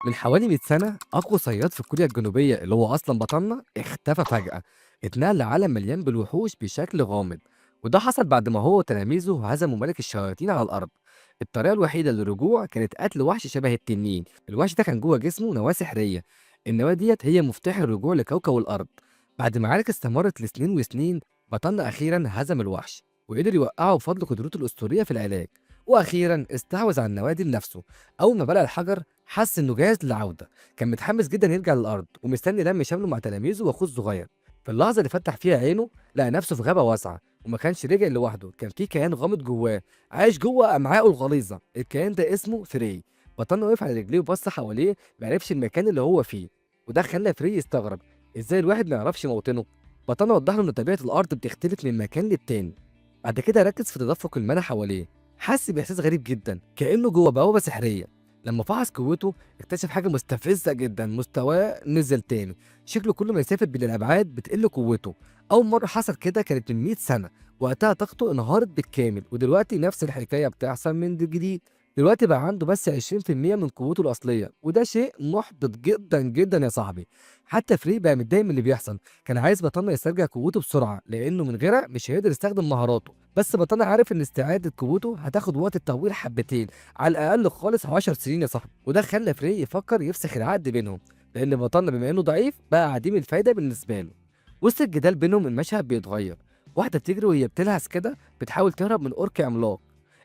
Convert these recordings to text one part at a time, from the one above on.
من حوالي 100 سنة أقوى صياد في كوريا الجنوبية اللي هو أصلا بطلنا اختفى فجأة. اتنقل لعالم مليان بالوحوش بشكل غامض، وده حصل بعد ما هو وتلاميذه هزموا ملك الشياطين على الأرض. الطريقة الوحيدة للرجوع كانت قتل وحش شبه التنين. الوحش ده كان جوه جسمه نواة سحرية. النواة ديت هي مفتاح الرجوع لكوكب الأرض. بعد معارك استمرت لسنين وسنين، بطلنا أخيرا هزم الوحش وقدر يوقعه بفضل قدرته الأسطورية في العلاج. وأخيرا استحوذ على النواه دي لنفسه. أول ما بلع الحجر حس إنه جاهز للعودة. كان متحمس جدا يرجع للأرض ومستني لم شمله مع تلاميذه وأخوه الصغير. في اللحظة اللي فتح فيها عينه لقى نفسه في غابة واسعة، وما كانش رجع لوحده، كان في كيان غامض جواه عايش جوه أمعائه الغليظة. الكيان ده اسمه فري. بطلنا وقف على رجليه وبص حواليه، معرفش المكان اللي هو فيه، وده خلى فري يستغرب ازاي الواحد ما يعرفش موطنه. بطلنا وضح له ان طبيعة الأرض بتختلف من مكان للتاني. بعد كده ركز في تدفق المنى حواليه، حس بإحساس غريب جدا كأنه جوه بوابة سحرية. لما فحص قوته اكتشف حاجة مستفزة جدا، مستواه نزل تاني. شكله كل ما يسافر بين الأبعاد بتقل قوته. أول مرة حصل كده كانت من 100 سنة، وقتها طاقته انهارت بالكامل، ودلوقتي نفس الحكاية بتحصل من جديد. دلوقتي بقى عنده بس 20% من قوته الأصلية، وده شيء محبط جدا جدا يا صاحبي. حتى فري بقى متضايق من اللي بيحصل، كان عايز بطلنا يسترجع قوته بسرعة لأنه من غيرها مش هيقدر يستخدم مهاراته. بس بطلنا عارف إن استعادة قوته هتاخد وقت طويل حبتين، على الأقل خالص 10 سنين يا صاحبي. وده خلى فري يفكر يفسخ العقد بينهم، لأن بطلنا بما إنه ضعيف بقى عديم الفايدة بالنسبة له. وسط الجدال بينهم المشهد بيتغير. واحدة بتجري وهي بتلهث كده بتحاول تهرب من أورك عملاق.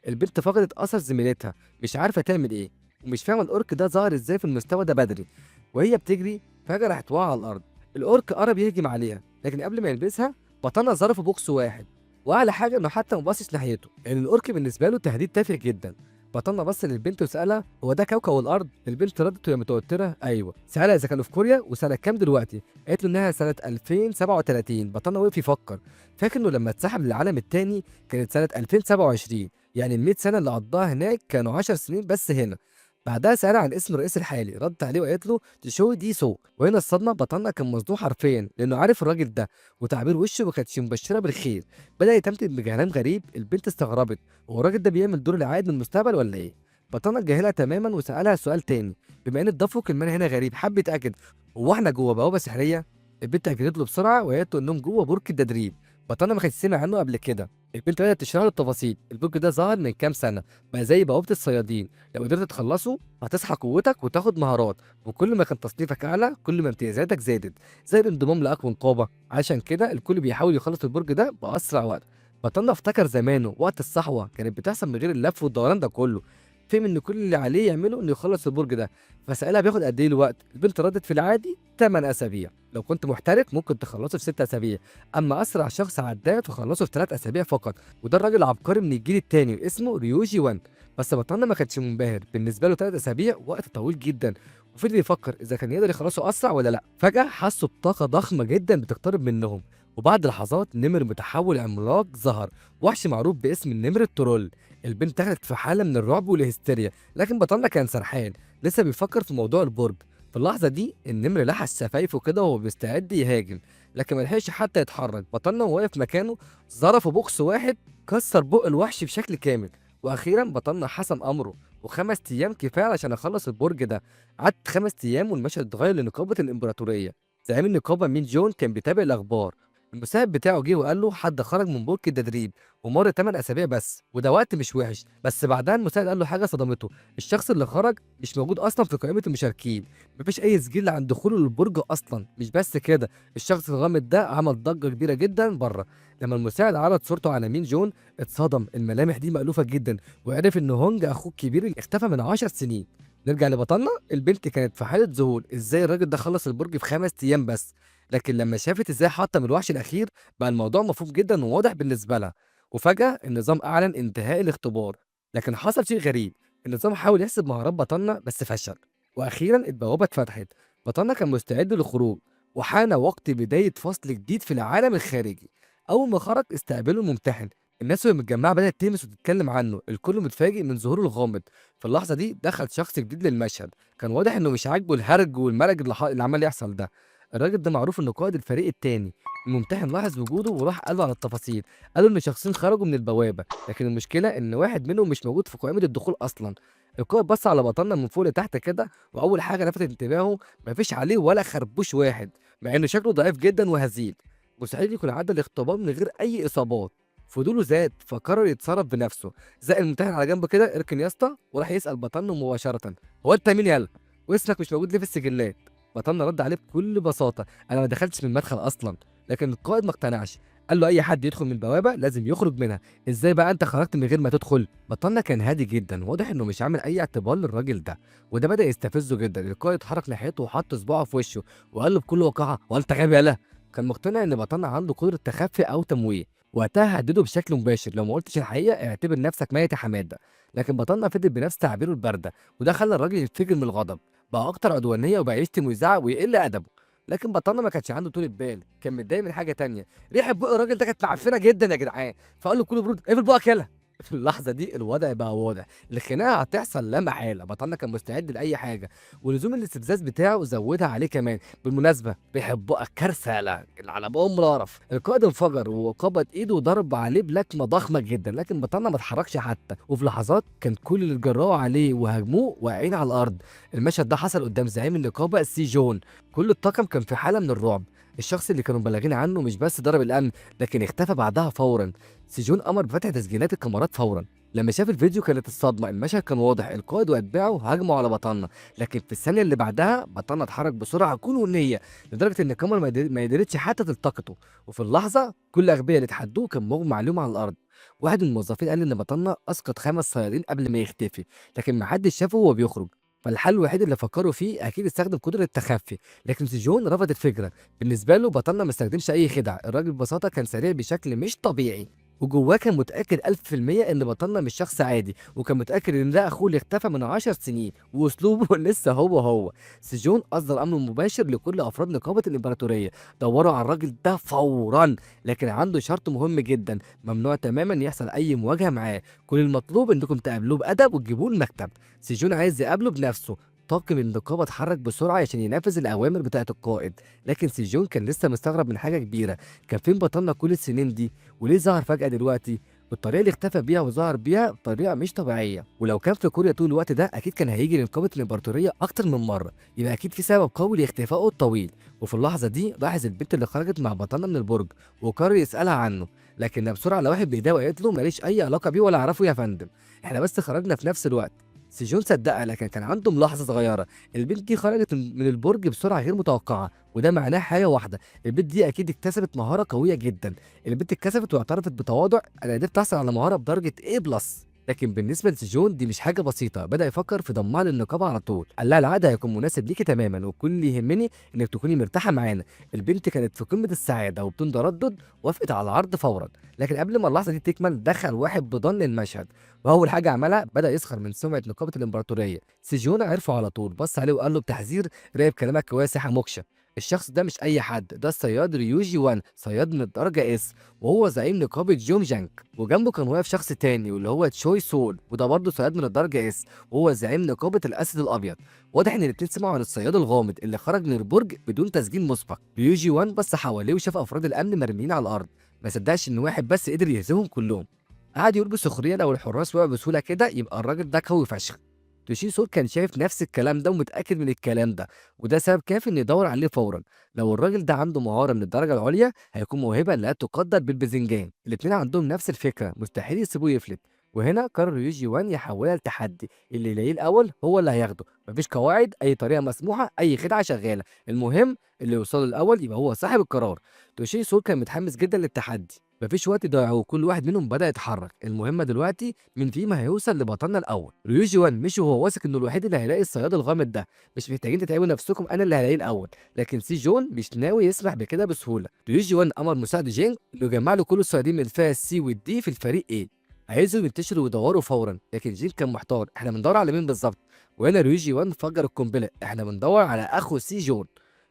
البنت فقدت أثر زميلتها، مش عارفة تعمل إيه، ومش فاهمة الأورك ده ظهر إزاي في المستوى ده بدري. وهي بتجري فجأة راحت واقعة على الأرض. الأورك قرب يهجم عليها، لكن قبل ما يلبسها بطلنا ظرفه بوكس واحد. واعلى حاجه انه حتى ما بصش ناحيته، لان الاورك بالنسبه له تهديد تافه جدا. بطلنا بص للبنت وسالها هو ده كوكب الارض؟ البنت ردت وهي متوتره ايوه. سالها اذا كانوا في كوريا وسنه كام دلوقتي، قالت له انها سنه 2037. بطلنا وقف يفكر، فاكر انه لما اتسحب للعالم التاني كانت سنه 2027، يعني ال 100 سنه اللي قضاها هناك كانوا 10 سنين بس هنا. بعدها سألها عن اسم الرئيس الحالي، ردت عليه وقالت له تشوي دي سو. وهنا الصدمه، بطلنا كان مصدوم حرفيا لانه عارف الراجل ده، وتعبير وشه ما كانتش مبشره بالخير. بدأ يتمتم بكلام غريب. البنت استغربت، هو الراجل ده بيعمل دور العائد من المستقبل ولا ايه؟ بطلنا اتجاهلها تماما وسألها سؤال تاني. بما ان التدفق المنهي هنا غريب حب يتأكد، هو احنا جوه بوابة سحرية؟ البنت أكدت له بسرعة وقالت له انهم جوه برج التدريب. بطلنا ما كانش سمع عنه قبل كده. البنت بدأت تشرح له التفاصيل. البرج ده ظهر من كام سنة، بقى زي بوابة الصيادين. لو قدرت تخلصه هتصحى قوتك وتاخد مهارات، وكل ما كان تصنيفك أعلى كل ما امتيازاتك زادت، زي الانضمام لأقوى نقابة. عشان كده الكل بيحاول يخلص البرج ده بأسرع وقت. بطلنا افتكر زمانه وقت الصحوة كانت بتحصل من غير اللف والدوران ده كله. فهم ان كل اللي عليه يعمله انه يخلص البرج ده. فسألها بياخد قد ايه الوقت، البنت ردت في العادي 8 اسابيع، لو كنت محترف ممكن تخلصه في 6 اسابيع، اما اسرع شخص عداه فخلصه في 3 اسابيع فقط. وده الراجل عبقري من الجيل التاني اسمه ريوجي وان. بس بطلنا ما كانش منبهر، بالنسبه له 3 اسابيع وقت طويل جدا، وفضل يفكر اذا كان يقدر يخلصه اسرع ولا لا. فجاه حسوا بطاقه ضخمه جدا بتقترب منهم، وبعد لحظات نمر متحول عملاق ظهر، وحش معروف باسم النمر الترول. البنت دخلت في حاله من الرعب والهستيريا، لكن بطلنا كان سرحان لسه بيفكر في موضوع البرج. في اللحظه دي النمر لحس شفايفه كده وهو بيستعد يهاجم، لكن ما لحقش حتى يتحرك. بطلنا وهو واقف مكانه ظرفه بوكس واحد كسر بق الوحش بشكل كامل. واخيرا بطلنا حسم امره، وخمس ايام كفايه علشان اخلص البرج ده. قعدت 5 ايام والمشهد اتغير لنقابه الامبراطوريه. زعيم النقابه مين جون كان بيتابع الاخبار. المساعد بتاعه جه وقال له حد خرج من برج التدريب، ومر 8 اسابيع بس، وده وقت مش وحش. بس بعدها المساعد قال له حاجه صدمته، الشخص اللي خرج مش موجود اصلا في قائمه المشاركين. مفيش اي سجل عن دخوله للبرج اصلا. مش بس كده، الشخص الغامض ده عمل ضجه كبيره جدا بره. لما المساعد عرض صورته على مين جون اتصدم، الملامح دي مألوفه جدا، وعرف ان هونج اخوه الكبير اللي اختفى من 10 سنين. نرجع لبطلنا. البنت كانت في حاله ذهول، ازاي الراجل ده خلص البرج في 5 ايام بس. لكن لما شافت ازاي حطم الوحش الاخير بقى الموضوع مفهوم جدا وواضح بالنسبه لها. وفجاه النظام اعلن انتهاء الاختبار. لكن حصل شيء غريب، النظام حاول يحسب مهارات بطلنا بس فشل. واخيرا البوابه اتفتحت. بطلنا كان مستعد للخروج، وحان وقت بدايه فصل جديد في العالم الخارجي. اول ما خرج استقبله الممتحن. الناس وهي متجمعه بدات تلمس وتتكلم عنه، الكل متفاجئ من ظهوره الغامض. في اللحظه دي دخل شخص جديد للمشهد، كان واضح انه مش عاجبه الهرج والمرج اللي عمال يحصل ده. الراجل ده معروف انه قائد الفريق التاني. الممتحن لاحظ وجوده وراح قال له على التفاصيل. قالوا ان شخصين خرجوا من البوابه، لكن المشكله ان واحد منهم مش موجود في قائمه الدخول اصلا. القائد بص على بطننا من فوق لتحت كده، واول حاجه لفتت انتباهه مفيش عليه ولا خربوش واحد، مع انه شكله ضعيف جدا وهزيل. مستحيل يكون عدى الاختبار من غير اي اصابات. فضوله زاد فقرر يتصرف بنفسه. زق الممتحن على جنب كده، اركن يا اسطى، وراح يسال بطنه مباشره: هو انت مين يالا؟ واسمك مش موجود ليه في السجلات؟ بطننا رد عليه بكل بساطه: انا ما دخلتش من المدخل اصلا. لكن القائد ما اقتنعش. قال له: اي حد يدخل من البوابه لازم يخرج منها. ازاي بقى انت خرجت من غير ما تدخل؟ بطلنا كان هادي جدا، واضح انه مش عامل اي اعتبار للراجل ده، وده بدا يستفزه جدا. القائد اتحرك ناحيته وحط صباعه في وشه وقال له بكل وقاحه: وانت غبي يالا؟ كان مقتنع ان بطلنا عنده قدره تخفي او تمويه. وقتها هدده بشكل مباشر: لو ما قلتش الحقيقه اعتبر نفسك ميت يا حماده. لكن بطلنا فضل بنفس تعبيره البارده، وده خلى الراجل ينفجر من الغضب. بقى اكتر عدوانيه وبقى يشتم ويزعق ويقل ادبه. لكن بطلنا ما كانش عنده طول بال، كان متضايق من حاجه تانيه. ريحه بق الراجل ده كانت معفنه جدا يا جدعان. فقال له بكل برود: اقفل بقك يالا. في اللحظة دي الوضع بقى واضح، الخناقة هتحصل لا محالة. بطلنا كان مستعد لأي حاجة، ولزوم الاستفزاز بتاعه زودها عليه كمان. بالمناسبة بيحبوا كارثة اللي على بقهم القرف. القائد انفجر وقبض ايده وضرب عليه بلكمة ضخمة جدا، لكن بطلنا ما اتحركش حتى. وفي لحظات كان كل اللي اتجرأوا عليه وهاجموه واقعين على الأرض. المشهد ده حصل قدام زعيم النقابة السي جون. كل الطاقم كان في حالة من الرعب. الشخص اللي كانوا مبلغين عنه مش بس ضرب الأمن، لكن اختفى بعدها فورا. سجون امر بفتح تسجيلات الكاميرات فورا. لما شاف الفيديو كانت الصدمه، المشهد كان واضح، القائد واتباعه هاجموا على بطلنا. لكن في الثانيه اللي بعدها بطلنا اتحرك بسرعه كونيه، لدرجه ان الكاميرا ما قدرتش حتى تلتقطه. وفي اللحظه كل الاغبياء اللي اتحدوه كان مغمى عليهم على الارض. واحد من الموظفين قال ان بطلنا اسقط 5 صيادين قبل ما يختفي، لكن ما حدش شافه وهو بيخرج. فالحل الوحيد اللي فكروا فيه اكيد استخدم قدره التخفي. لكن سجون رفض الفكره. بالنسبه له بطلنا ما استخدمش اي خدع، الراجل ببساطه كان سريع بشكل مش طبيعي. وجواه كان متأكد 1000% إن بطلنا مش شخص عادي، وكان متأكد إن ده أخوه اللي اختفى من 10 سنين وأسلوبه لسه هو. سجون أصدر أمر مباشر لكل أفراد نقابة الإمبراطورية: دوروا على الراجل ده فورا. لكن عنده شرط مهم جدا: ممنوع تماما يحصل أي مواجهة معاه، كل المطلوب إنكم تقابلوه بأدب وتجيبوه المكتب. سجون عايز يقابله بنفسه. طاقم النقابة اتحرك بسرعة عشان ينفذ الأوامر بتاعة القائد. لكن سجون كان لسه مستغرب من حاجة كبيرة: كان فين بطلنا كل السنين دي؟ وليه ظهر فجأة دلوقتي؟ والطريقة اللي اختفى بيها وظهر بيها طريقة مش طبيعية. ولو كان في كوريا طول الوقت ده أكيد كان هيجي لنقابة الإمبراطورية أكتر من مرة، يبقى أكيد في سبب قوي لاختفائه الطويل. وفي اللحظة دي لاحظ البنت اللي خرجت مع بطلنا من البرج، وقرر يسألها عنه. لكنها بسرعة لوحت بإيديها وقالت له: ماليش أي علاقة بيه ولا أعرفه يا فندم، إحنا بس خرجنا في نفس الوقت. سجون صدقها، لكن كان عنده ملاحظة صغيرة: البنت دي خرجت من البرج بسرعة غير متوقعة، وده معناه حاجة واحدة: البنت دي أكيد اكتسبت مهارة قوية جدا. البنت اتكسفت واعترفت بتواضع: أنا قدرت أحصل على مهارة بدرجة A+. لكن بالنسبة لسجون دي مش حاجة بسيطة، بدأ يفكر في ضمها للنقابة على طول. قال لها: العقد هيكون مناسب ليكي تماما، وكل اللي يهمني إنك تكوني مرتاحة معانا. البنت كانت في قمة السعادة وبدون تردد وافقت على العرض فورا. لكن قبل ما اللحظة دي تكمل دخل واحد بضن المشهد، واول حاجه عملها بدا يسخر من سمعه نقابه الامبراطوريه. سيجيونا عرفه على طول، بص عليه وقال له بتحذير: راقب كلامك كويس يا حموكشه. الشخص ده مش اي حد، ده الصياد ريوجي وان، صياد من الدرجه اس، وهو زعيم نقابه جوم جانك. وجنبه كان واقف شخص تاني واللي هو تشوي سول، وده برضه صياد من الدرجه اس، وهو زعيم نقابه الاسد الابيض. واضح ان الاتنين سمعوا عن الصياد الغامض اللي خرج من البرج بدون تسجيل مسبق. ريوجي وان بص حواليه وشاف افراد الامن مرميين على الارض، ما صدقش ان واحد بس قدر يهزمهم كلهم. قعد يقول بسخريه: لو الحراس وقعوا بسهوله كده يبقى الراجل ده قوي فشخ. توشي سول كان شايف نفس الكلام ده ومتاكد من الكلام ده، وده سبب كافي انه يدور عليه فورا. لو الراجل ده عنده مهاره من الدرجه العليا هيكون موهبه لا تقدر بالباذنجان. الاتنين عندهم نفس الفكره، مستحيل يسيبوه يفلت. وهنا قرر يوجي وان يحولها لتحدي: اللي يلاقيه الاول هو اللي هياخده. مفيش قواعد، اي طريقه مسموحه، اي خدعه شغاله، المهم اللي يوصل الاول يبقى هو صاحب القرار. توشي سول كان متحمس جدا للتحدي. مفيش وقت يضيعوه، وكل واحد منهم بدأ يتحرك. المهمة دلوقتي مين فيهم هيوصل لبطلنا الأول. ريوجي وان مشي وهو واثق إنه الوحيد اللي هيلاقي الصياد الغامض ده. مش محتاجين تتعبوا نفسكم، أنا اللي هلاقيه الأول. لكن سي جون مش ناوي يسمح بكده بسهولة. ريوجي وان أمر مساعد جينج إنه يجمع له كل الصيادين من الفئة السي والدي في الفريق إيه. عايزهم ينتشروا ويدوروا فورا. لكن جين كان محتار: إحنا بندور على مين بالظبط؟ وهنا ريوجي وان فجر القنبلة: إحنا بندور على أخو سي جون.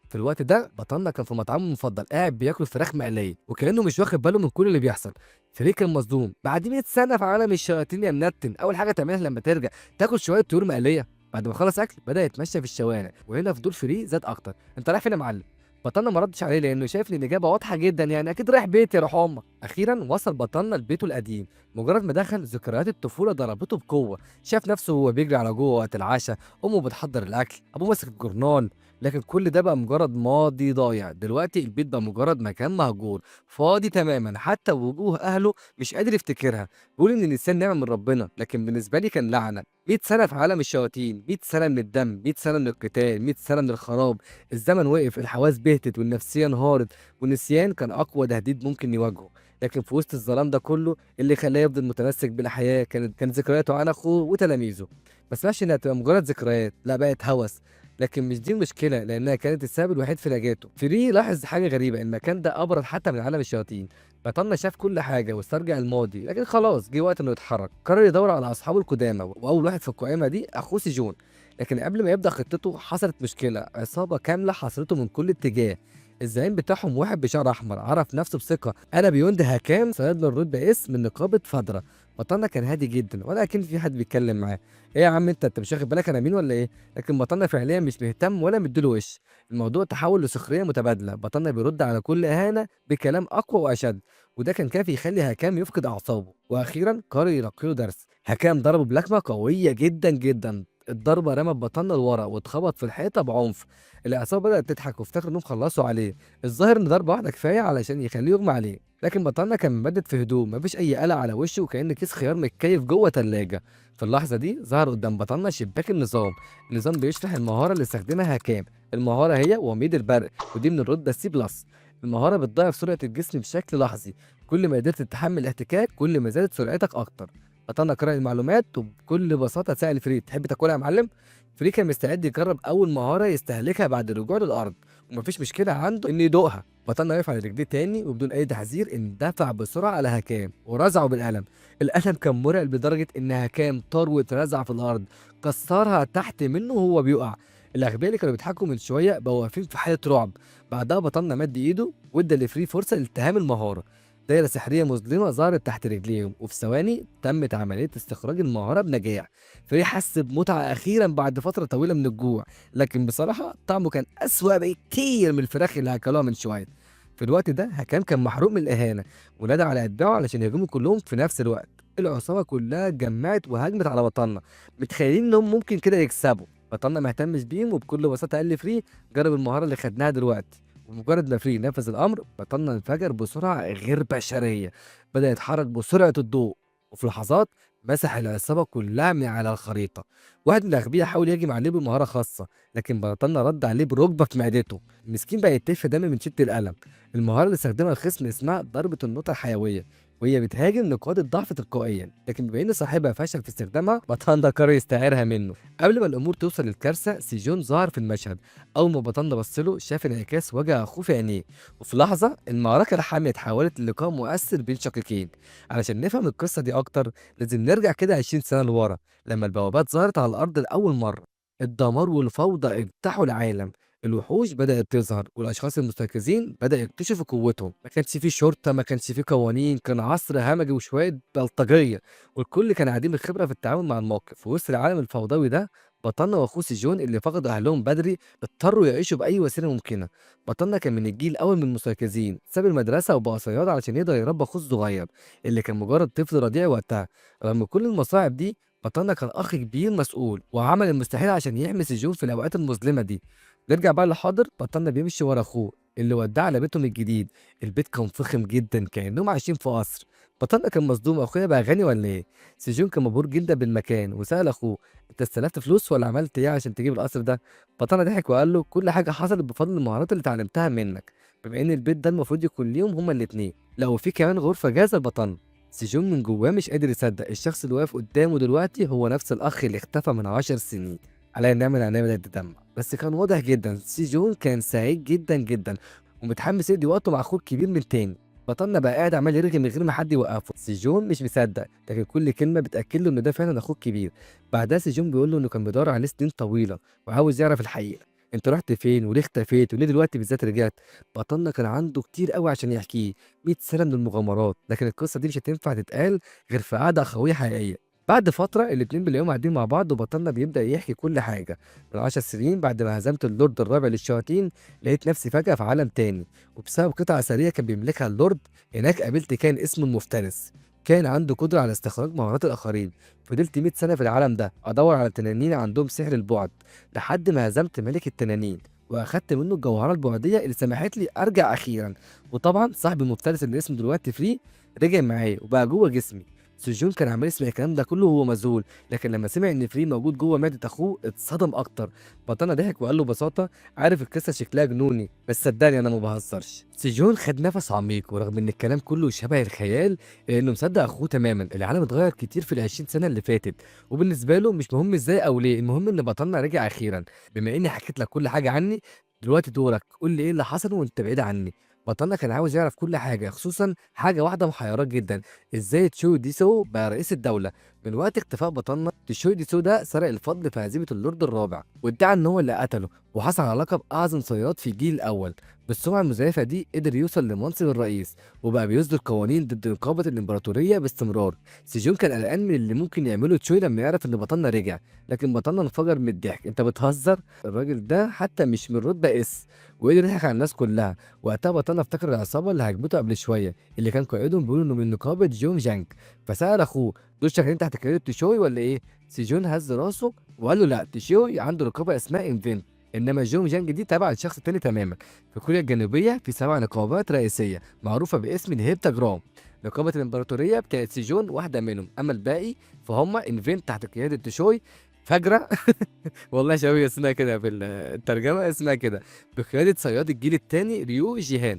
في الوقت ده بطلنا كان في مطعمه المفضل قاعد بياكل فراخ مقليه، وكانه مش واخد باله من كل اللي بيحصل. فريق كان مصدوم: بعد 100 سنه في عالم الشياطين يا منتن، اول حاجه تعملها لما ترجع تاكل شويه طيور مقليه؟ بعد ما خلص اكل بدا يتمشى في الشوارع، وهنا فضول فري زاد اكتر: انت رايح فين يا معلم؟ بطلنا ما ردش عليه لانه شايف ان الاجابه واضحه جدا، يعني اكيد رايح بيتي يا روح امك. اخيرا وصل بطلنا لبيته القديم. مجرد ما دخل ذكريات الطفوله ضربته بقوه. شاف نفسه وهو بيجري على جوه وقت العشاء، امه بتحضر الاكل، ابوه ماسك الجورنال. لكن كل ده بقى مجرد ماضي ضايع. دلوقتي البيت بقى مجرد مكان مهجور فاضي تماما، حتى وجوه اهله مش قادر يفتكرها. بيقول ان الانسان نعمه من ربنا، لكن بالنسبه لي كان لعنه. 100 سنه في عالم الشياطين، 100 سنه من الدم، 100 سنه من القتال، 100 سنه من الخراب. الزمن وقف، الحواس بهتت والنفسية انهارت، والنسيان كان أقوى تهديد ممكن يواجهه. لكن في وسط الظلام ده كله، اللي خلاه يفضل متمسك بالحياة كانت ذكرياته عن أخوه وتلاميذه. ما اسمعش إنها تبقى مجرد ذكريات، لا بقت هوس. لكن مش دي المشكلة، لأنها كانت السبب الوحيد في نجاته. فري لاحظ حاجة غريبة، المكان ده أبرد حتى من عالم الشياطين. بطلنا شاف كل حاجة واسترجع الماضي، لكن خلاص جه وقت إنه يتحرك. قرر يدور على أصحابه القدامى، وأول واحد في القائمة دي أخوه سيجون. لكن قبل ما يبدأ خطته حصلت مشكلة، عصابة كاملة حاصرته من كل اتجاه. الزعيم بتاعهم واحد بشعر أحمر عرف نفسه بثقة، أنا بيوند هاكام صياد للرود باسم من نقابة فدرة. بطلنا كان هادي جدا ولا أكن في حد بيتكلم معاه. إيه يا عم أنت مش واخد بالك أنا مين ولا إيه؟ لكن بطلنا فعليا مش مهتم ولا مديله وش. الموضوع تحول لسخرية متبادلة، بطلنا بيرد على كل إهانة بكلام أقوى وأشد. وده كان كافي يخلي هاكام يفقد أعصابه، وأخيرا قرر يلقيله درس. هاكام ضربه بلكمة قوية جدا جدا. الضربة رمت بطلنا لورا واتخبط في الحيطة بعنف. العصابة بدأت تضحك وافتكروا إنهم خلصوا عليه. الظاهر إن ضربة واحدة كفاية علشان يخليه يغمى عليه. لكن بطلنا كان ممدد في هدوء، مفيش أي قلق على وشه، وكأن كيس خيار متكيف جوه تلاجة. في اللحظة دي ظهر قدام بطلنا شباك النظام. النظام بيشرح المهارة اللي استخدمها هكام. المهارة هي وميد البرق، ودي من الرتبة سي بلس. المهارة بتضاعف سرعة الجسم بشكل لحظي. كل ما قدرت تتحمل احتكاك كل ما زادت سرعتك أكتر. بطلنا قرأ المعلومات وبكل بساطة سأل فريد، تحب تاكلها يا معلم؟ فريد كان مستعد يجرب أول مهارة يستهلكها بعد الرجوع للأرض، ومفيش مشكلة عنده إنه يدوقها. بطلنا وقف على رجليه تاني وبدون أي تحذير اندفع بسرعة على هكام ورزعه بالقلم. القلم كان مرعب لدرجة إن هكام طار واترزع في الأرض، كسرها تحت منه وهو بيقع. الأغبياء اللي كانوا بيضحكوا من شوية بقوا واقفين في حالة رعب. بعدها بطلنا مد إيده وادى لفري فرصة لالتهام المهارة. دايرة سحرية مظلمة ظهرت تحت رجليهم، وفي ثواني تمت عملية استخراج المهارة بنجاح. فري حس بمتعة أخيرا بعد فترة طويلة من الجوع، لكن بصراحة طعمه كان أسوأ بكتير من الفراخ اللي أكلوها من شوية. في الوقت ده هكام كان محروق من الإهانة، ونادى على أتباعه علشان يهجموا كلهم في نفس الوقت. العصابة كلها اتجمعت وهجمت على بطلنا، متخيلين إنهم ممكن كده يكسبوا. بطلنا ما اهتمش بيهم وبكل بساطة قال لفري، جرب المهارة اللي خدناها دلوقتي. ومجرد ما فري نفذ الأمر بطلنا انفجر بسرعة غير بشرية، بدأ يتحرك بسرعة الضوء، وفي لحظات مسح العصابة كلها من على الخريطة. واحد من الأغبياء حاول يهجم عليه بمهارة خاصة، لكن بطلنا رد عليه بركبة في معدته. المسكين بقى يتف دم من شدة الألم. المهارة اللي استخدمها الخصم اسمها ضربة النقطة الحيوية، وهي بتهاجم نقاط الضعف تلقائيا، لكن بما ان صاحبها فشل في استخدامها بطلنا قرر يستعيرها منه. قبل ما الامور توصل للكارثه سيجون ظهر في المشهد. اول ما بطلنا بص له شاف انعكاس وجه اخوه في عينيه، وفي لحظه المعركه الحاميه اتحولت للقاء مؤثر بين شقيقين. علشان نفهم القصه دي اكتر لازم نرجع كده 20 سنه لورا، لما البوابات ظهرت على الارض لاول مره. الدمار والفوضى اجتاحوا العالم. الوحوش بدأت تظهر والأشخاص المستيقظين بدأ يكتشفوا قوتهم. ما كانش فيه شرطة، ما كانش فيه قوانين، كان عصر همجي وشوية بلطجية. والكل كان عديم الخبرة في التعامل مع الموقف. في وسط العالم الفوضوي ده بطلنا واخوه سجون اللي فقدوا اهلهم بدري اضطروا يعيشوا باي وسيله ممكنه. بطلنا كان من الجيل الاول من المستيقظين، ساب المدرسه وبقى صياد علشان يقدر يربى اخوه الصغير اللي كان مجرد طفل رضيع وقتها. رغم كل المصاعب دي بطلنا كان اخ كبير مسؤول وعمل المستحيل عشان يحمي سجون في الاوقات المظلمه دي. نرجع بقى للحاضر، بطلنا بيمشي ورا اخوه اللي وداه على بيتهم الجديد. البيت كان فخم جدا كانهم عايشين في قصر. بطلنا كان مصدوم، اخويا بقى غني ولا ايه؟ سجون كان مبهور جدا بالمكان وسأل اخوه، انت استلفت فلوس ولا عملت ايه عشان تجيب القصر ده؟ بطلنا ضحك وقال له كل حاجه حصلت بفضل المهارات اللي اتعلمتها منك. بما ان البيت ده المفروض يكون ليهم هما الاتنين، لا وفي كمان غرفه جاهزه لبطلنا. سجون من جواه مش قادر يصدق الشخص اللي واقف قدامه دلوقتي هو نفس الاخ اللي اختفى من 10 سنين. علينا نعمل عناية بدأت تدمع، بس كان واضح جدا سيجون كان سعيد جدا جدا ومتحمس يقضي وقته مع اخوه الكبير من تاني. بطلنا بقى قاعد عمال يرغي من غير ما حد يوقفه. سيجون مش مصدق، لكن كل كلمه بتاكد له ان ده فعلا اخوه الكبير. بعدها سيجون بيقول له انه كان بيدور عليه سنين طويله وعاوز يعرف الحقيقه. انت رحت فين وليه اختفيت وليه دلوقتي بالذات رجعت؟ بطلنا كان عنده كتير قوي عشان يحكيه، 100 سنه من المغامرات، لكن القصه دي مش هتنفع تتقال غير في قعده اخويه حقيقيه. بعد فترة الاتنين بنلاقيهم قاعدين مع بعض وبطلنا بيبدأ يحكي كل حاجة. من 10 سنين بعد ما هزمت اللورد الرابع للشياطين لقيت نفسي فجأة في عالم تاني، وبسبب قطعة أثرية كان بيملكها اللورد. هناك قابلت كائن اسمه المفترس، كان عنده قدرة على استخراج مهارات الآخرين. فضلت 100 سنة في العالم ده أدور على تنانين عندهم سحر البعد، لحد ما هزمت ملك التنانين وأخدت منه الجوهرة البعدية اللي سمحت لي أرجع أخيرا. وطبعا صاحبي المفترس اللي اسمه دلوقتي فري رجع معايا وبقى جوه جسمي. سجون كان عمال يسمع الكلام ده كله وهو مذهول، لكن لما سمع ان فري موجود جوه معدة اخوه اتصدم اكتر. بطانة ضحك وقال له ببساطة: عارف القصة شكلها جنوني بس صدقني انا ما بهزرش. سجون خد نفس عميق، ورغم ان الكلام كله شبه الخيال إلا انه مصدق اخوه تماما. العالم اتغير كتير في ال20 سنة اللي فاتت، وبالنسبة له مش مهم ازاي او ليه، المهم ان بطلنا رجع اخيرا. بما اني حكيت لك كل حاجة عني، دلوقتي دورك قول لي ايه اللي حصل وانت بعيد عني. بطلنا كان عاوز يعرف كل حاجة، خصوصا حاجة واحدة محيراه جدا: ازاي تشو ديسو بقى رئيس الدولة. من وقت اختفاء بطلنا، تشو ديسو ده سرق الفضل في هزيمة اللورد الرابع وادعى ان هو اللي قتله، وحصل على لقب اعظم صياد في الجيل الاول. بالسمعة المزيفة دي قدر يوصل لمنصب الرئيس، وبقى بيصدر قوانين ضد نقابة الامبراطورية باستمرار. سيجون كان قلقان من اللي ممكن يعمله تشوي لما يعرف ان بطلنا رجع، لكن بطلنا انفجر من الضحك: انت بتهزر؟ الراجل ده حتى مش من رتبة اس، وقدر يضحك على الناس كلها. وقتها بطلنا افتكر العصابة اللي هاجمته قبل شوية، اللي كان قائدهم بيقولوا انه من نقابة جونج جانك. فسأل اخوه: دول شغالين تحت قيادة تشوي ولا ايه؟ سيجون هز راسه وقال له: لا، تشوي عنده نقابة اسمها انفنت، انما جونج جانج دي تابعة لشخص تاني تماما. في كوريا الجنوبية في 7 نقابات رئيسية معروفة باسم الهيبتاجرام. نقابة الامبراطورية بتاعت سيجون واحدة منهم، اما الباقي فهم انفنت تحت قيادة تشوي. فجرة والله يا شباب اسمها كده في الترجمة، اسمها كده بقيادة صياد الجيل الثاني ريو جيهان.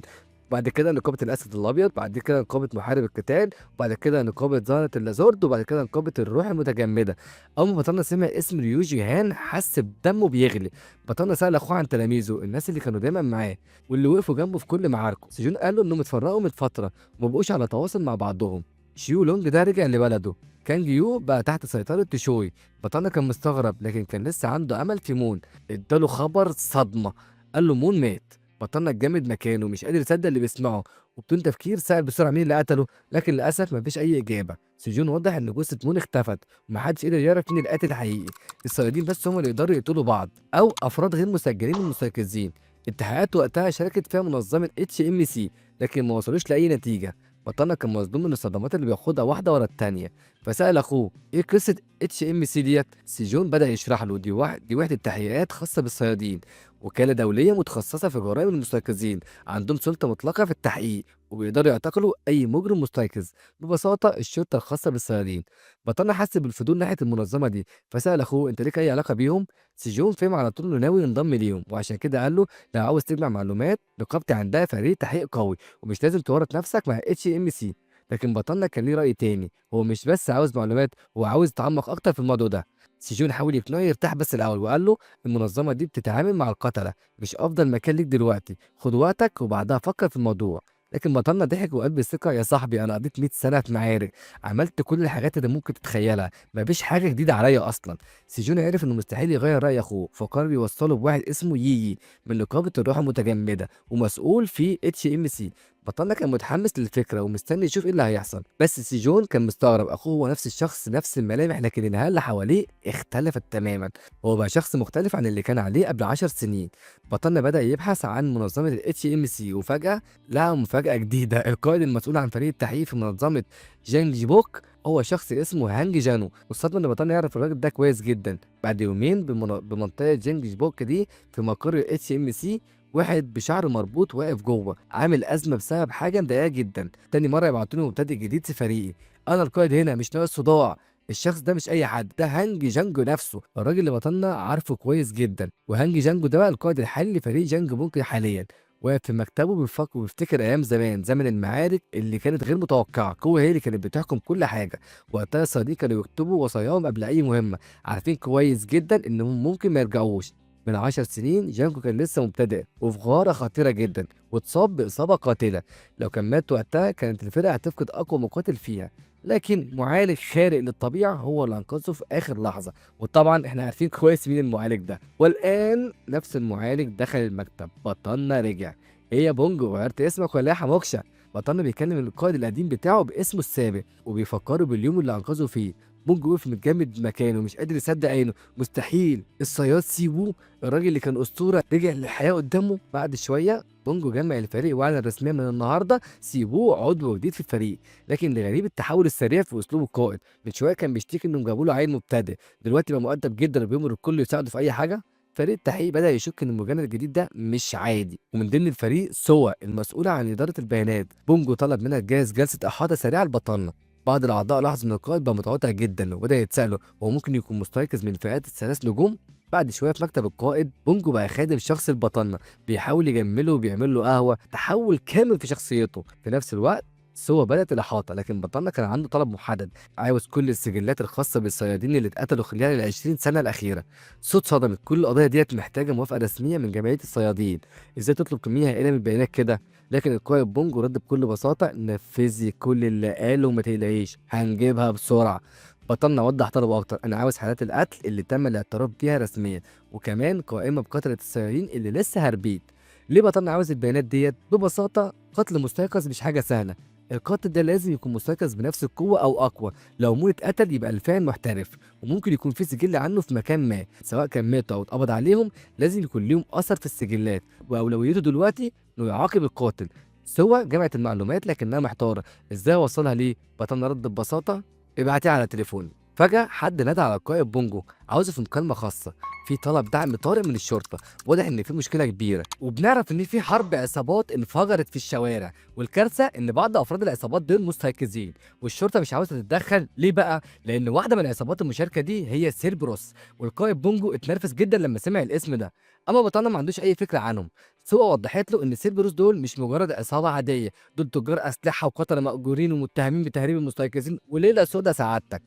بعد كده نقابة الأسد الأبيض، بعد كده نقابة محارب القتال، وبعد كده نقابة زهرة اللازورد، وبعد كده نقابة الروح المتجمدة. أول ما بطلنا سمع اسم ريو جيهان حس بدمه بيغلي. بطلنا سأل أخوه عن تلاميذه، الناس اللي كانوا دايما معاه واللي وقفوا جنبه في كل معاركه. سجون قال له إنهم اتفرقوا من فترة ومبقوش على تواصل مع بعضهم. شيو لونج ده رجع لبلده، كان جيو بقى تحت سيطرة تشوي. بطلنا كان مستغرب لكن كان لسه عنده امل في مون. اداله خبر صدمه، قال له مون مات. بطلنا اتجمد مكانه مش قادر يصدق اللي بيسمعه، وبدون تفكير سأل بسرعه مين اللي قتله، لكن للاسف مفيش اي اجابه. سجون وضح ان جثه مون اختفت ومحدش قدر يعرف مين القاتل الحقيقي. الصيادين بس هم اللي يقدروا يقتلوا بعض او افراد غير مسجلين المستيقظين. التحقيقات وقتها شاركت فيها منظمه HMC، لكن ما وصلوش لاي نتيجه. بطلنا كان مصدوم من الصدمات اللي بياخدها واحده ورا التانيه، فسأل اخوه: ايه قصه HMC ديت؟ سيجون بدأ يشرح له: دي وحدة تحقيقات خاصة بالصيادين، وكالة دولية متخصصة في جرائم المستيقظين، عندهم سلطة مطلقة في التحقيق وبيقدروا يعتقلوا أي مجرم مستيقظ. ببساطة الشرطة الخاصة بالصيادين. بطلنا حس بالفضول ناحية المنظمة دي، فسأل أخوه: أنت ليك أي علاقة بيهم؟ سيجون فهم على طول إنه ناوي ينضم ليهم، وعشان كده قال له: لو عاوز تجمع معلومات، نقابتي عندها فريق تحقيق قوي ومش لازم تورط نفسك مع HMC. لكن بطلنا كان ليه رأي تاني: هو مش بس عاوز معلومات، هو عاوز يتعمق اكتر في الموضوع ده. سيجون حاول يقنعه يرتاح بس الاول، وقال له: المنظمه دي بتتعامل مع القتله، مش افضل مكان ليك دلوقتي، خد وقتك وبعدها فكر في الموضوع. لكن بطلنا ضحك وقال بثقه: يا صاحبي انا قضيت 100 سنه في معارك، عملت كل الحاجات اللي ممكن تتخيلها، مفيش حاجه جديده عليا اصلا. سيجون عرف انه مستحيل يغير راي اخوه، فقرر يوصله بواحد اسمه يي من نقابه الروح المتجمده ومسؤول في HMC. بطلنا كان متحمس للفكرة ومستني يشوف ايه اللي هيحصل، بس سيجون كان مستغرب: اخوه هو نفس الشخص نفس الملامح، لكن النهاية اللي حواليه اختلفت تماما. هو بقى شخص مختلف عن اللي كان عليه قبل 10 سنين. بطلنا بدأ يبحث عن منظمة HMC، وفجأة لقى مفاجأة جديدة: القائد المسؤول عن فريق التحقيق في منظمة جانج بوك هو شخص اسمه هانج جانو. والصدمة ان بطلنا يعرف الراجل ده كويس جدا. بعد يومين بمنطقة جانج بوك دي في مقر HMC، واحد بشعر مربوط واقف جوه عامل ازمه بسبب حاجه مضايقاه جدا. تاني مره يبعتوني مبتدئ جديد في فريقي، انا القائد هنا مش ناقص صداع. الشخص ده مش اي حد، ده هانج جانجو نفسه، الراجل اللي بطلنا عارفه كويس جدا. وهانج جانجو ده بقى القائد الحالي لفريق جانج بونك حاليا. واقف في مكتبه بيفكر وبيفتكر ايام زمان، زمن المعارك اللي كانت غير متوقعه. قوه هي اللي كانت بتحكم كل حاجه. وقتها الصيادين كانوا يكتبوا وصاياهم قبل اي مهمه، عارفين كويس جدا انهم ممكن ما يرجعوش. من 10 سنين جانكو كان لسه مبتدئ وفي غارة خطيرة جدا، واتصاب بإصابة قاتلة. لو كان مات وقتها كانت الفرقة هتفقد أقوى مقاتل فيها، لكن معالج خارق للطبيعة هو اللي أنقذه في آخر لحظة. وطبعا احنا عارفين كويس مين المعالج ده. والآن نفس المعالج دخل المكتب. بطلنا رجع: ايه يا بونجو، غيرت اسمك ولا ايه يا حموكشة؟ بطلنا بيكلم القائد القديم بتاعه باسمه السابق وبيفكره باليوم اللي أنقذه فيه. بونجو وقف متجمد مكانه مش قادر يصدق عينه. مستحيل الصياد سيبوه، الراجل اللي كان اسطوره رجع للحياه قدامه. بعد شويه بونجو جمع الفريق واعلن رسميا من النهارده سيبوه عضو جديد في الفريق. لكن الغريب التحول السريع في اسلوب القائد، من شويه كان بيشتكي انهم جابوا له عيل مبتدئ، دلوقتي بقى مؤدب جدا وبيأمر الكل يساعده في اي حاجه. فريق التحقيق بدأ يشك ان المجند الجديد ده مش عادي، ومن ضمن الفريق سوا المسؤولة عن إدارة البيانات. بونجو طلب منها تجهز جلسة إحاطة سريعة لبطلنا. بعض الأعضاء لاحظوا إن القائد بقى متواضع جدا وبدأ يتسأله هو ممكن يكون مستيقظ من فئات الثلاث نجوم. بعد شوية في مكتب القائد بونجو بقى خادم شخص البطلنا، بيحاول يجمله وبيعمل له قهوة، تحول كامل في شخصيته. في نفس الوقت سوا بدأت الإحاطة، لكن بطلنا كان عنده طلب محدد، عاوز كل السجلات الخاصة بالصيادين اللي اتقتلوا خلال ال20 سنة الأخيرة. صوت صدمت، كل القضايا ديت محتاجة موافقة رسمية من جمعية الصيادين. ازاي تطلب كمية هائلة من البيانات كده؟ لكن القائد بونجو رد بكل بساطة نفذي كل اللي قاله وما تقلقيش هنجيبها بسرعة. بطلنا وضح طلبه أكتر، أنا عاوز حالات القتل اللي تم الاعتراف بيها رسميا، وكمان قائمة بقتلة الصيادين اللي لسه هربين. ليه بطلنا عاوز البيانات ديت؟ ببساطة قتل مستيقظ مش حاجة سهلة، القاتل ده لازم يكون مستيقظ بنفس القوة أو أقوى. لو موت اتقتل يبقى الفاعل محترف، وممكن يكون في سجل عنه في مكان ما، سواء كان ماتوا أو اتقبض عليهم لازم يكون ليهم أثر في السجلات. وأولويته دلوقتي إنه يعاقب القاتل. سوا جمعت المعلومات لكنها محتارة إزاي أوصلها ليه. بطلنا رد ببساطة ابعتيها على تليفوني. فجأة حد نادى على القائد بونجو عاوزه في مكالمة خاصة، في طلب دعم طارئ من الشرطة. واضح إن في مشكلة كبيرة، وبنعرف إن في حرب عصابات انفجرت في الشوارع، والكارثة إن بعض أفراد العصابات دول مستيقظين والشرطة مش عاوزة تتدخل. ليه بقى؟ لأن واحدة من العصابات المشاركة دي هي سيربروس، والقائد بونجو اتنرفز جدا لما سمع الاسم ده. أما بطلنا ما عندوش أي فكرة عنهم. سوا وضحت له إن سيربروس دول مش مجرد عصابة عادية، دول تجار أسلحة وقتلة مأجورين ومتهمين بتهريب المستيقظين وليلة سودا سعادتك.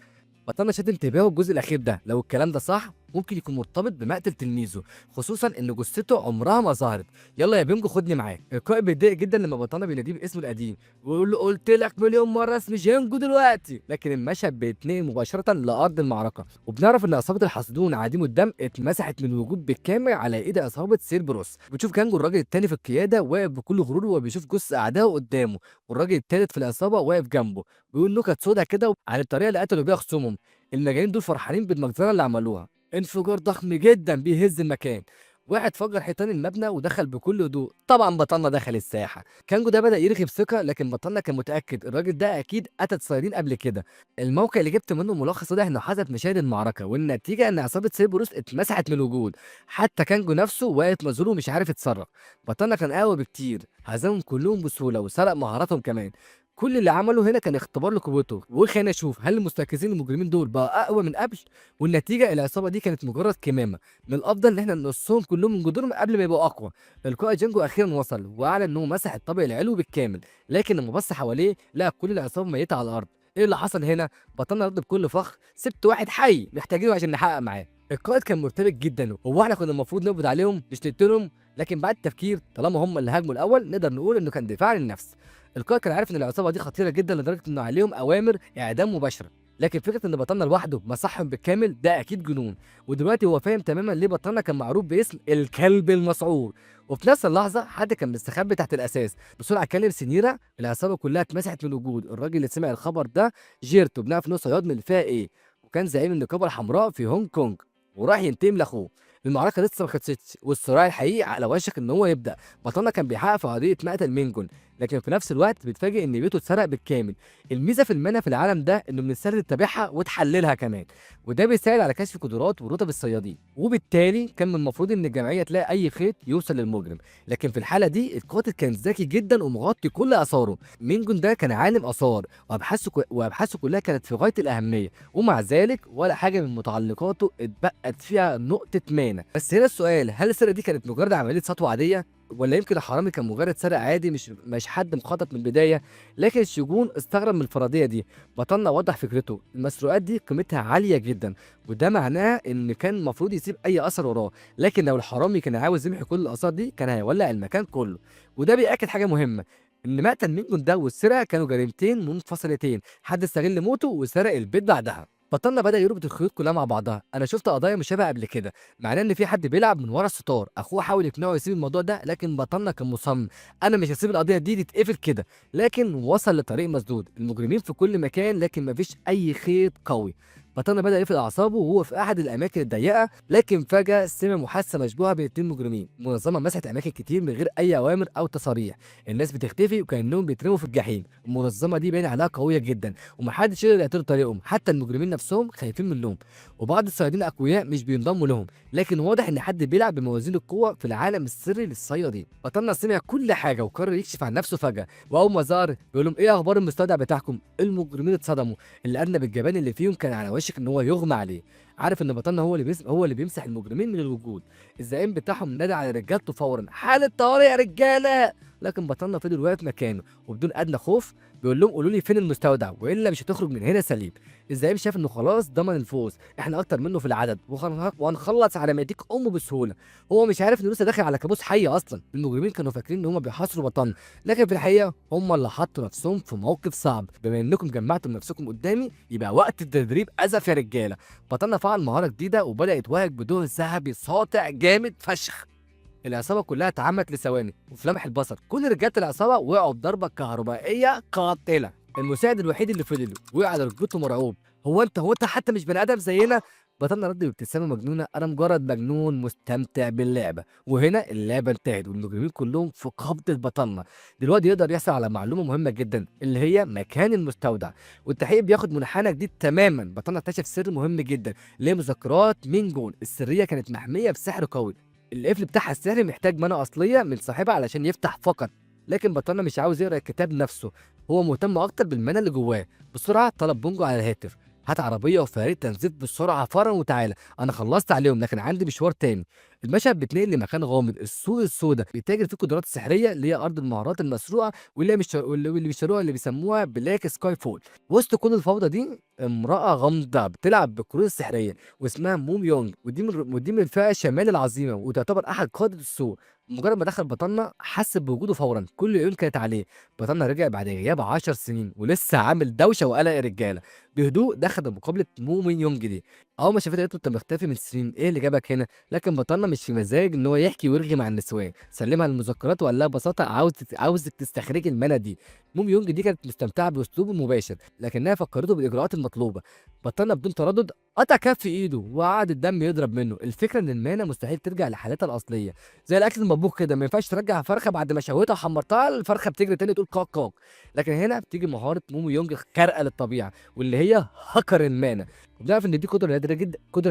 بطلنا شد انتباهه الجزء الاخير ده، لو الكلام ده صح ممكن يكون مرتبط بمقتل تلميذه، خصوصا ان جثته عمرها ما ظهرت. يلا يا بينجو خدني معاك. القائد بيتضايق جدا لما بطلنا بيناديه باسمه القديم ويقول له قلت لك مليون مره اسمي جينجو دلوقتي. لكن المشهد بيتنقل مباشره لارض المعركه، وبنعرف ان عصابه الحاسدون عديم الدم اتمسحت من الوجود بالكامل على ايد عصابه سيربروس. بتشوف جانجو الراجل التاني في القياده واقف بكل غرور وبيشوف جثث اعدائه قدامه، والراجل التالت في العصابه واقف جنبه بيقول نكت سودا كده عن الطريقه اللي قتلوا بيها خصومهم. المجانين دول فرحانين بالمجزرة اللي عملوها. انفجار ضخم جدا بيهز المكان، واحد فجر حيطان المبنى ودخل بكل هدوء. طبعا بطلنا دخل الساحه. كانجو ده بدا يرغي بثقه، لكن بطلنا كان متاكد الراجل ده اكيد قتل صيادين قبل كده. الموقع اللي جبت منه ملخص واضح انه حذف مشاهد المعركه، والنتيجه ان عصابه سيربروس اتمسحت من الوجود. حتى كانجو نفسه واقف مذهول ومش عارف يتصرف. بطلنا كان اقوى بكتير، هزمهم كلهم بسهوله وسرق مهاراتهم كمان. كل اللي عمله هنا كان اختبار لقوته، وخلينا نشوف هل المستيقظين المجرمين دول بقى اقوى من قبل. والنتيجه العصابه دي كانت مجرد كمامه، من الافضل ان احنا نقصهم كلهم من جذورهم قبل ما يبقوا اقوى. القائد جينجو اخيرا وصل واعلن انه مسح الطابق العلوي بالكامل، لكن لما بص حواليه لقى كل العصابه ميته على الارض. ايه اللي حصل هنا؟ بطلنا رد بكل فخر سبت واحد حي محتاجينه عشان نحقق معاه. القائد كان مرتبك جدا، هو احنا كنا المفروض نقبض عليهم مش نقتلهم؟ لكن بعد التفكير طالما هم اللي هاجموا الاول نقدر نقول انه كان دفاع عن النفس. القائد كان عارف ان العصابه دي خطيره جدا لدرجه انه عليهم اوامر اعدام مباشره، لكن فكره ان بطلنا لوحده مسحهم بالكامل ده اكيد جنون. ودلوقتي هو فاهم تماما ليه بطلنا كان معروف باسم الكلب المسعور. وفي نفس اللحظه حد كان مستخبي تحت الاساس. بسرعه كلم سينيرا، العصابه كلها اتمسحت من الوجود. الراجل اللي سمع الخبر ده جيرتو، بنعرف انه صياد من الفئه ايه، وكان زعيم النقابه الحمراء في هونج كونج، وراح ينتقم لاخوه. المعركه لسه ما خلصتش والصراع الحقيقي على وشك ان هو يبدا. بطلنا كان بيحقق في قضيه مقتل مينجون، لكن في نفس الوقت بيتفاجئ ان بيته اتسرق بالكامل. الميزه في المنى في العالم ده انه من السهل تتابعها وتحللها كمان، وده بيساعد على كشف قدرات ورتب الصيادين. وبالتالي كان من المفروض ان الجمعيه تلاقي اي خيط يوصل للمجرم، لكن في الحاله دي القاتل كان ذكي جدا ومغطي كل اثاره. مينجون ده كان عالم اثار وابحاثه كلها كانت في غايه الاهميه، ومع ذلك ولا حاجه من متعلقاته اتبقت فيها نقطه مانع. بس هنا السؤال، هل السرقه دي كانت مجرد عمليه سطو عاديه، ولا يمكن الحرامي كان مجرد سرق عادي مش حد مخطط من البدايه؟ لكن الشجون استغرب من الفرضيه دي. بطلنا وضح فكرته، المسروقات دي قيمتها عاليه جدا، وده معناه ان كان المفروض يسيب اي اثر وراه، لكن لو الحرامي كان عاوز يمحي كل الاثار دي كان هيولع المكان كله. وده بيأكد حاجه مهمه، ان مقتل مينجون ده والسرقه كانوا جريمتين منفصلتين، حد استغل موته وسرق البيت بعدها. بطلنا بدأ يربط الخيوط كلها مع بعضها. انا شفت قضايا مشابهه قبل كده، معناه ان في حد بيلعب من ورا الستار. اخوه حاول يقنعه يسيب الموضوع ده، لكن بطلنا كان مصمم، انا مش هسيب القضيه دي تتقفل كده. لكن وصل لطريق مسدود، المجرمين في كل مكان لكن مفيش اي خيط قوي. بطلنا بدأ يفقد أعصابه وهو في أحد الأماكن الضيقة، لكن فجأة سمع محادثة مشبوهة بين اتنين مجرمين. المنظمة مسحت أماكن كتير من غير أي أوامر أو تصاريح، الناس بتختفي وكأنهم بيترموا في الجحيم. المنظمة دي باين عليها قوية جدا ومحدش يقدر يعترض طريقهم، حتى المجرمين نفسهم خايفين منهم، وبعض الصيادين أقوياء مش بينضموا لهم، لكن واضح إن حد بيلعب بموازين القوة في العالم السري للصيادين. بطلنا سمع كل حاجة وقرر يكشف عن نفسه فجأة، وأول ما ظهر بيقول لهم إيه أخبار المستودع بتاعكم؟ المجرمين اتصدموا، اللي أرنب الجبان اللي فيهم كان على وشك إن هو يغمى عليه. عارف إن بطلنا هو اللي بيمسح المجرمين من الوجود. الزعيم بتاعهم نادى على رجالته فورا: حالة طوارئ يا رجالة! لكن بطلنا فضل واقف مكانه وبدون أدنى خوف بيقول لهم: قولوا لي فين المستودع والا مش هتخرج من هنا سليم. الزعيم شاف انه خلاص ضمن الفوز، احنا اكتر منه في العدد وهنخلص على ميتيك امه بسهوله. هو مش عارف انه لسه داخل على كابوس حي اصلا. المجرمين كانوا فاكرين ان هم بيحاصروا بطن، لكن في الحقيقه هم اللي حطوا نفسهم في موقف صعب. بما انكم جمعتم نفسكم قدامي يبقى وقت التدريب اسف يا رجاله. بطلنا فعل مهاره جديده وبدا يتوهج بدون ذهبي ساطع جامد فشخ. العصابه كلها اتعمت لثواني وفي لمح البصر كل رجاله العصابه وقعوا بضربه كهربائيه قاتله. المساعد الوحيد اللي فضل وقع على ركبته مرعوب: هو انت حتى مش بني ادم زينا؟ بطلنا رد بابتسامه مجنونه: انا مجرد مجنون مستمتع باللعبه. وهنا اللعبه انتهت والمجرمين كلهم في قبضه بطلنا. دلوقتي يقدر يحصل على معلومه مهمه جدا اللي هي مكان المستودع، والتحقيق بياخد منحنى جديد تماما. بطلنا اكتشف سر مهم جدا اللي هي مذكرات مين جون السريه كانت محميه بسحر قوي. القفل بتاعها السحري محتاج منى اصليه من صاحبها علشان يفتح فقط، لكن بطلنا مش عاوز يقرا الكتاب نفسه، هو مهتم اكتر بالمنى اللي جواه. بسرعه طلب بونجو على الهاتف: هات عربيه وفريق تنظيف بسرعه فورا وتعالى، انا خلصت عليهم لكن عندي مشوار تاني. المشهد بيتنقل لمكان غامض، السوق السوداء بيتاجر فيه القدرات السحريه اللي هي ارض المهارات المسروقه، واللي بيشتروها اللي بيسموها بلاك سكاي فول. وسط كل الفوضى دي امراه غامضه بتلعب بالكروت السحريه واسمها موم يونج، ودي من الفئه الشمال العظيمه وتعتبر احد قاده السوق. مجرد ما دخل بطلنا حس بوجوده فورا، كل العيون كانت عليه. بطلنا رجع بعد غياب 10 سنين ولسه عامل دوشه وقلق يا رجاله. بهدوء دخل مقابله مومين يونج دي. اول ما شافته قالت له: انت مختفي من سنين، ايه اللي جابك هنا؟ لكن بطلنا مش في مزاج ان هو يحكي ويرغي مع النسوان، سلمها المذكرات وقال لها ببساطه: عاوزك تستخرجي المنى دي. موم يونج دي كانت مستمتعه باسلوبه المباشر لكنها فكرته بالاجراءات المطلوبه. بطلنا بدون تردد قطع كف ايده وقعد الدم يضرب منه. الفكره ان المهنه مستحيل ترجع لحالتها الاصليه، زي الاكل المطبوخ كده، ما ينفعش ترجع فرخه بعد ما شويتها وحمرتها الفرخه بتجري تاني تقول كاك كاك. لكن هنا بتيجي مهاره مومو يونج خارقه للطبيعه واللي هي هكر المانا. وبنعرف ان دي قدره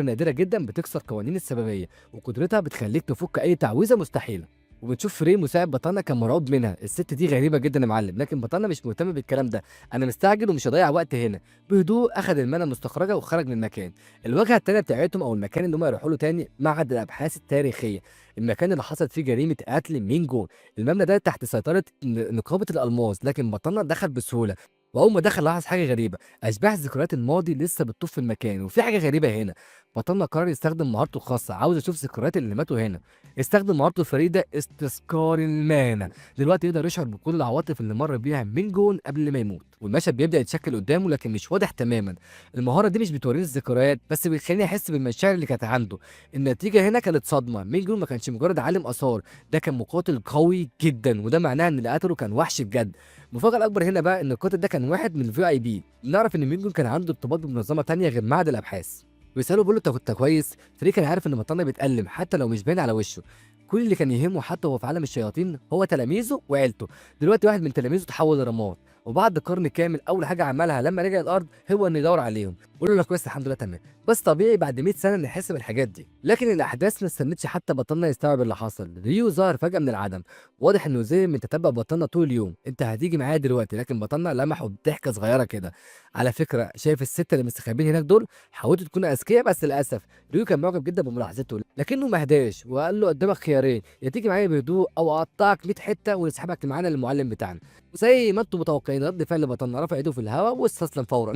نادره جدا بتكسر قوانين السببيه، وقدرتها بتخليك تفك اي تعويذه مستحيله. وبنشوف فري مساعد بطلنا كان مرعوب منها. الست دي غريبه جدا يا معلم، لكن بطلنا مش مهتم بالكلام ده: انا مستعجل ومش هضيع وقت هنا. بهدوء اخذ المنى المستخرجه وخرج من المكان. الواجهه التانيه بتاعتهم او المكان اللي هم يروحوا له تاني معهد الابحاث التاريخيه، المكان اللي حصلت فيه جريمه قتل مين جون. المبنى ده تحت سيطره نقابه الالماس، لكن بطلنا دخل بسهوله. واول ما دخل لاحظ حاجه غريبه: اشباح ذكريات الماضي لسه بتطوف في المكان، وفي حاجه غريبه هنا. بطلنا قرر يستخدم مهارته الخاصه، عاوز يشوف ذكريات اللي ماتوا هنا. استخدم مهارته الفريده استذكار المانا. دلوقتي يقدر يشعر بكل العواطف اللي مر بيها مين جون قبل ما يموت، والمشهد بيبدا يتشكل قدامه لكن مش واضح تماما. المهاره دي مش بتوريني الذكريات بس بتخليني احس بالمشاعر اللي كانت عنده. النتيجه هنا كانت صدمه: مين جون ما كانش مجرد عالم اثار، ده كان مقاتل قوي جدا، وده معناه ان اللي قتله كان وحش بجد. المفاجاه الاكبر هنا بقى ان القاتل ده كان واحد من الفي اي بي. بنعرف ان مين جون كان عنده ارتباط بمنظمه تانيه غير معهد الابحاث. بيسأله بيقول له: انت كنت كويس؟ فريد كان عارف ان بطلنا بيتألم حتى لو مش باين على وشه. كل اللي كان يهمه حتى وهو في عالم الشياطين هو تلاميذه وعيلته. دلوقتي واحد من تلاميذه تحول لرماد، وبعد قرن كامل اول حاجه عملها لما رجع الارض هو انه يدور عليهم. بيقول له: كويس الحمد لله تمام. بس طبيعي بعد 100 سنه نحس بالحاجات دي. لكن الاحداث ما استنتش حتى بطلنا يستوعب اللي حصل. ريو ظهر فجاه من العدم، واضح انه زي من تتبع بطلنا طول اليوم: انت هتيجي معايا دلوقتي. لكن بطلنا لمحه بضحكه صغيره كده: على فكره شايف السته اللي مستخبين هناك دول؟ حاولتوا تكونوا اذكياء بس للاسف. ريو كان معجب جدا بملاحظته لكنه ما هداش وقال له: قدامك خيارين، يا تيجي معايا بهدوء او اقطعك 100 حته ونسحبك معانا للمعلم بتاعنا. وزي ما انتم متوقعين رد فعل بطلنا رفع ايده في الهواء واستسلم فورا.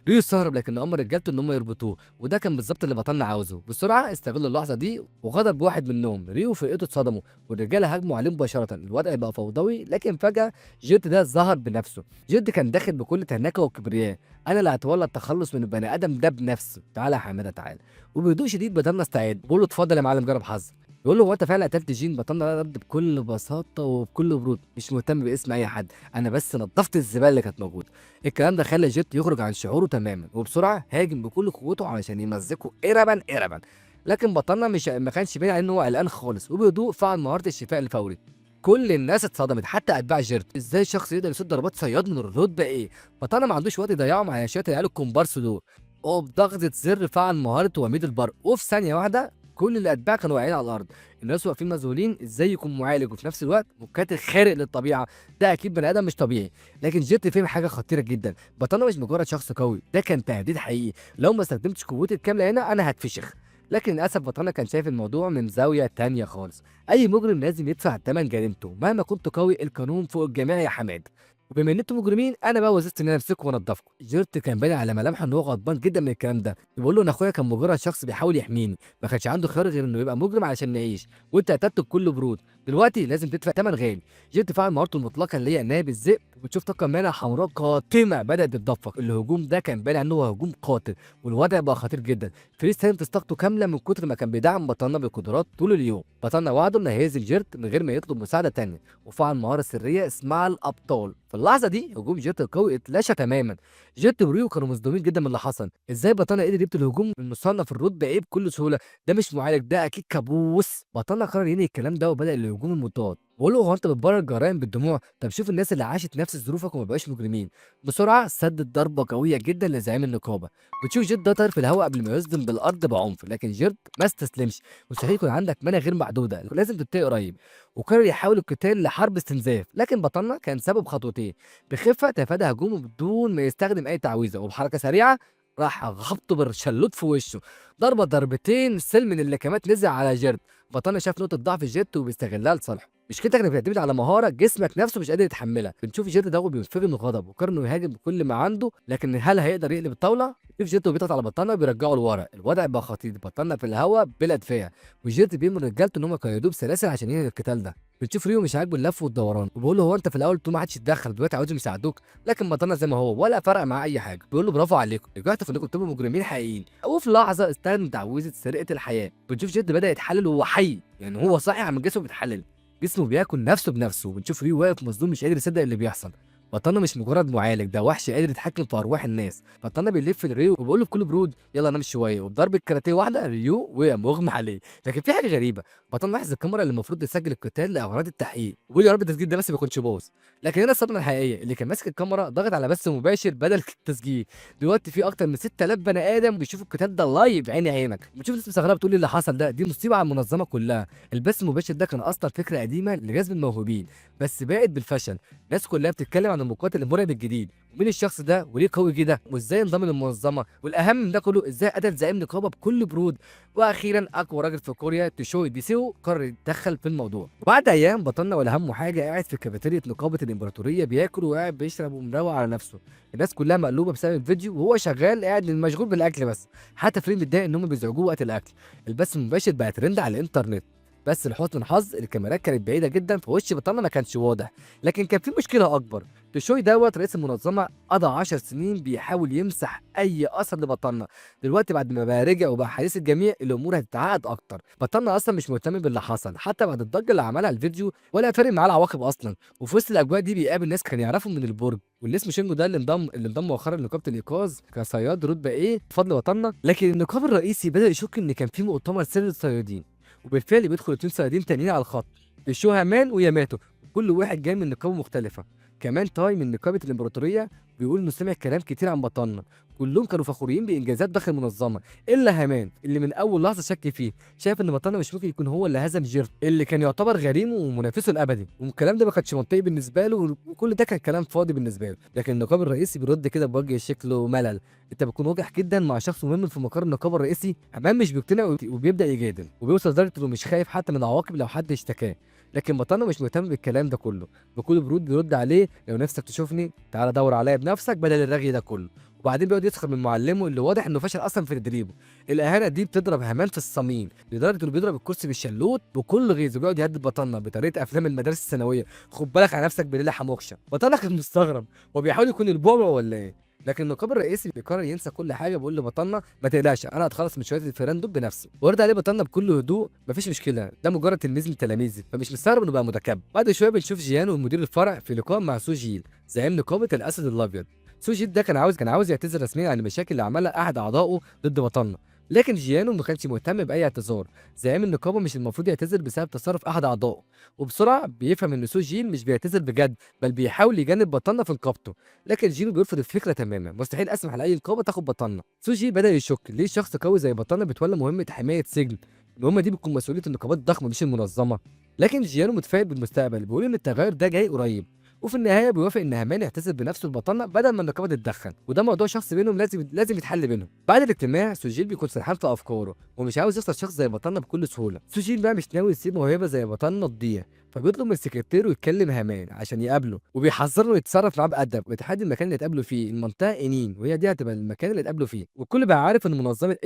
ريو استغرب لكن امر رجالته ان هم يربطوه، وده كان بالظبط اللي بطلنا عاوزه. بسرعه استغل اللحظه دي وغدر بواحد منهم. ريو وفرقته اتصدموا والرجاله هجموا عليه مباشره. الوضع بقى فوضوي لكن فجاه جيرت ده ظهر بنفسه. جيرت كان داخل بكل تهنكه وكبرياء: انا اللي هتولى التخلص من البني ادم ده بنفسه، تعالى يا حماده تعالى. وبهدوء شديد بدلنا استعد. بقول له: اتفضل يا معلم جرب حظك. بيقول له: "هو أنت فعلًا قتلت جين؟" بطلنا رد بكل بساطة وبكل برود: "مش مهتم باسم أي حد، أنا بس نضفت الزبالة اللي كانت موجودة." الكلام ده خلى جيت يخرج عن شعوره تمامًا، وبسرعة هاجم بكل قوته علشان يمزقه إربًا إربًا. لكن بطلنا ما كانش باين عليه إن هو قلقان خالص، وبهدوء فعل مهارة الشفاء الفوري. كل الناس اتصدمت حتى أتباع جيرت، إزاي شخص يقدر يصد ضربات صياد من الرتبة إيه؟ بطلنا ما عندوش وقت يضيعه مع شوية العيال الكومبارس دول. وبضغطة زر فعل مهارة وميض البرق، وفي ثانية واحدة كل الأتباع كانوا واقعين على الأرض. الناس واقفين مذهولين إزاي يكون معالج وفي نفس الوقت مقاتل خارق للطبيعة، ده أكيد بني آدم مش طبيعي. لكن جيت فهم حاجة خطيرة جدًا، بطلنا مش مجرد شخص قوي، ده كان تهديد حقيقي، لو ما استخدمتش قوتي الكاملة هنا أنا هاتفشخ. لكن للأسف بطلنا كان شايف الموضوع من زاوية تانية خالص. أي مجرم لازم يدفع تمن جريمته، مهما كنت قوي القانون فوق الجميع يا حماد. وبما إن أنتم مجرمين أنا بقى وظيفتي إن أنا أمسككم وأنضفكم. جيرت كان باين على ملامحه إن هو غضبان جدًا من الكلام ده، بيقول له: "أنا أخويا كان مجرد شخص بيحاول يحميني، ما كانش عنده خيار غير إنه يبقى مجرم علشان نعيش، وأنت قتلته بكل برود، دلوقتي لازم تدفع تمن غالي." جيرت فعل مهارته المطلقة اللي هي ناب الذئب، وبتشوف طاقة مانعة حمراء قاتمة بدأت تتدفق. الهجوم ده كان باين عليه إن هو هجوم قاتل، والوضع بقى خطير جدًا. فريز تنفذ طاقته كاملة من كتر ما كان بيدعم بطلنا بالقدرات طول اليوم. بطلنا وعده إنه هيهزم جيرت من غير ما يطلب مساعدة تانية، وفعل مهارة سرية اسمها الأبطال. في اللحظة دي هجوم جيت القوي اتلاشى تماما. جيت وريو كانوا مصدومين جدا من اللي حصل، ازاي بطلنا قدر يبطل الهجوم المصنف الرتبة ايه بكل سهولة؟ ده مش معالج، ده اكيد كابوس. بطلنا قرر ينهي الكلام ده وبدأ الهجوم المضاد، وقال له: "هو انت بتبرر الجرائم بالدموع؟ طب شوف الناس اللي عاشت نفس ظروفك وما بقاش مجرمين." بسرعة سدد ضربة قوية جدا لزعيم النقابة. بتشوف جيت ده طاير في الهواء قبل ما يصدم بالارض بعنف، لكن جيت ما استسلمش. مستحيل يكون عندك منى غير محدودة، لازم تنتهي قريب. وقرر يحاول القتال لحرب استنزاف، لكن بطلنا كان سبب خطوتين. بخفة تفادى هجومه بدون ما يستخدم أي تعويذة، وبحركة سريعة راح خبطه بالشلوت في وشه. ضربة ضربتين سلم من اللكمات نزل على جيرت. بطلنا شاف نقطة ضعف جيرت وبيستغلها لصالحه. مشكلتك انك بتعتمد على مهارة جسمك نفسه مش قادر يتحملها. بنشوف جيرت ده وهو بينفجر من الغضب وقرر انه يهاجم بكل ما عنده، لكن هل هيقدر يقلب الطاولة؟ شوف جيرت وبيضغط على بطلنا وبيرجعه لورا. الوضع بقى خطير، بطلنا في الهواء بلا دفاع، وجيرت بيمر رجالته ان هم يقيدوه بسلاسل عشان ينهي القتال ده. بتشوف ريو مش عاجبه اللف والدوران، وبيقول له: "هو انت في الاول طول ما حدش يتدخل، دلوقتي عاوزهم يساعدوك؟" لكن مطرنا زي ما هو ولا فرق معاه اي حاجه، بيقول له: "برافو عليكم، رجعتوا في انكم تبقوا مجرمين حقيقيين." وفي لحظه استخدم تعويذه سرقه الحياه. بنشوف جد بدا يتحلل وهو حي، يعني هو صاحي عم جسمه بيتحلل، جسمه بياكل نفسه بنفسه. وبنشوف ريو واقف مصدوم مش قادر يصدق اللي بيحصل. بطلنا مش مجرد معالج، ده وحش قادر يتحكم في ارواح الناس. بطلنا بيلف لريو وبيقول له بكل برود: "يلا نام شويه." وبضربه كاراتيه واحده ريو وقع مغمى عليه. لكن في حاجه غريبه، بطلنا لاحظ الكاميرا اللي المفروض تسجل القتال لاغراض التحقيق، وبيقول يا رب التسجيل ده بس ما يكونش باظ. لكن هنا الصدمه الحقيقيه، اللي كان ماسك الكاميرا ضغط على بث مباشر بدل التسجيل. دلوقتي في اكتر من 6000 بني ادم بيشوفوا القتال ده لايف بعين عينك. بتشوف ناس مستغربه بتقول لي اللي حصل ده، دي مصيبه على المنظمه كلها. البث المباشر ده كان اصلا فكره قديمه لجذب الموهوبين، بس بقت بالفشل. الناس كلها بتتكلم عن المقاتل المرعب الجديد، ومين الشخص ده وليه قوي كده وازاي انضم للمنظمه، والاهم من ده كله ازاي قتل زعيم نقابه بكل برود. واخيرا اقوى راجل في كوريا تشوي ديسيو قرر يتدخل في الموضوع. وبعد ايام بطلنا ولا همه حاجه قاعد في كافيتيريا نقابه الامبراطوريه بياكل وقاعد بيشرب ومروق على نفسه. الناس كلها مقلوبه بسبب الفيديو، وهو شغال قاعد مشغول بالاكل بس. حتى فريم متضايق ان هم بيزعجوه وقت الاكل. البث المباشر بقى ترند على الانترنت، بس لحسن الحظ الكاميرات كانت بعيده جدا فوش بطلنا ما كانش واضح. لكن كان في مشكله اكبر. تشوي رئيس المنظمه قضى 10 سنين بيحاول يمسح اي اثر لبطلنا. دلوقتي بعد ما بقى رجع وبقى حديث الجميع الامور هتتعقد اكتر. بطلنا اصلا مش مهتم باللي حصل حتى بعد الضجه اللي عملها الفيديو، ولا فارق معاه العواقب اصلا. وفي وسط الاجواء دي بيقابل ناس كان يعرفهم من البرج، واللي اسمه شينجو ده اللي انضم مؤخرا لنقابه الانقاذ كصياد رتبه ايه بفضل بطلنا. لكن النقاب الرئيسي بدا يشك ان كان في مؤتمر سري للصيادين، وبالفعل بيدخل 2 صيادين تانيين على الخط: تشو هامان وياماتو، كل واحد جاي من نقابه مختلفه. كمان تاي من نقابه الامبراطوريه بيقول انه سمع كلام كتير عن بطلنا. كلهم كانوا فخورين بانجازات داخل المنظمه، الا هامان اللي من اول لحظه شك فيه، شايف ان بطلنا مش ممكن يكون هو اللي هزم جيرت اللي كان يعتبر غريمه ومنافسه الابدي. والكلام ده ما كانش منطقي بالنسبه له، وكل ده كان كلام فاضي بالنسبه له. لكن النقاب الرئيسي بيرد كده بوجه شكله ملل: انت بتكون واضح جدا مع شخص مهم في مقر النقابه الرئيسي. هامان مش بيقتنع وبيبدا يجادل، وبيوصل لدرجه انه مش خايف حتى من العواقب لو حد اشتكاه. لكن بطلنا مش مهتم بالكلام ده كله، بكل برود بيرد عليه: لو نفسك تشوفني تعالى دور عليا بنفسك بدل الرغي ده كله. وبعدين بيقعد يسخر من معلمه اللي واضح انه فشل اصلا في تدريبه. الاهانه دي بتضرب هامان في الصميم لدرجه انه بيضرب الكرسي بالشلوت بكل غيظ، وبيقعد يهدد بطلنا بطريقه افلام المدارس الثانويه: خد بالك على نفسك بالله حموكشه. بطلنا كان مستغرب، هو بيحاول يكون البعبع ولا ايه؟ لكن النقاب الرئيسي بيقرر ينسى كل حاجه، بيقول لبطلنا ما تقلقش انا هتخلص من شويه الفيران دول بنفسي، ورد عليه بطلنا بكل هدوء مفيش مشكله ده مجرد تلميذ من تلاميذي، فمش مستغرب انه بقى متكبر. بعد شويه بنشوف جيان ومدير الفرع في لقاء مع سوجيل زعيم نقابه الاسد الابيض. سوجيل ده كان عاوز يعتذر رسميا عن المشاكل اللي عملها احد اعضائه ضد بطلنا، لكن جيانو ما كانش مهتم باي اعتذار. زعيم النقابه مش المفروض يعتذر بسبب تصرف احد اعضائه، وبسرعه بيفهم ان سوجيل مش بيعتذر بجد بل بيحاول يجنب بطلنا في نقابته. لكن جينو بيرفض الفكره تماما، مستحيل اسمح لاي نقابه تاخد بطلنا. سوجي بدا يشك ليه شخص قوي زي بطلنا بيتولى مهمه حمايه سجن، المهمه دي بتكون مسؤوليه النقابات الضخمه مش المنظمه. لكن جيانو متفائل بالمستقبل، بيقول ان التغير ده جاي قريب، وفي النهايه بيوافق ان همان يعتذر بنفسه لبطلنا بدل ما النقابه تتدخل، وده موضوع شخصي بينهم لازم يتحل بينهم. بعد الاجتماع سوجيل بيكون سرحان في افكاره ومش عاوز يخسر شخص زي بطلنا بكل سهوله. سوجيل بقى مش ناوي يسيب موهبه زي بطلنا تضيع، فبيطلب من السكرتير يتكلم هامان عشان يقابله، وبيحذره انه يتصرف معاه بادب ويتحدد المكان اللي يتقابلوا فيه، المنطقه انين وهي دي هتبقى المكان اللي يتقابلوا فيه. والكل بقى عارف ان منظمه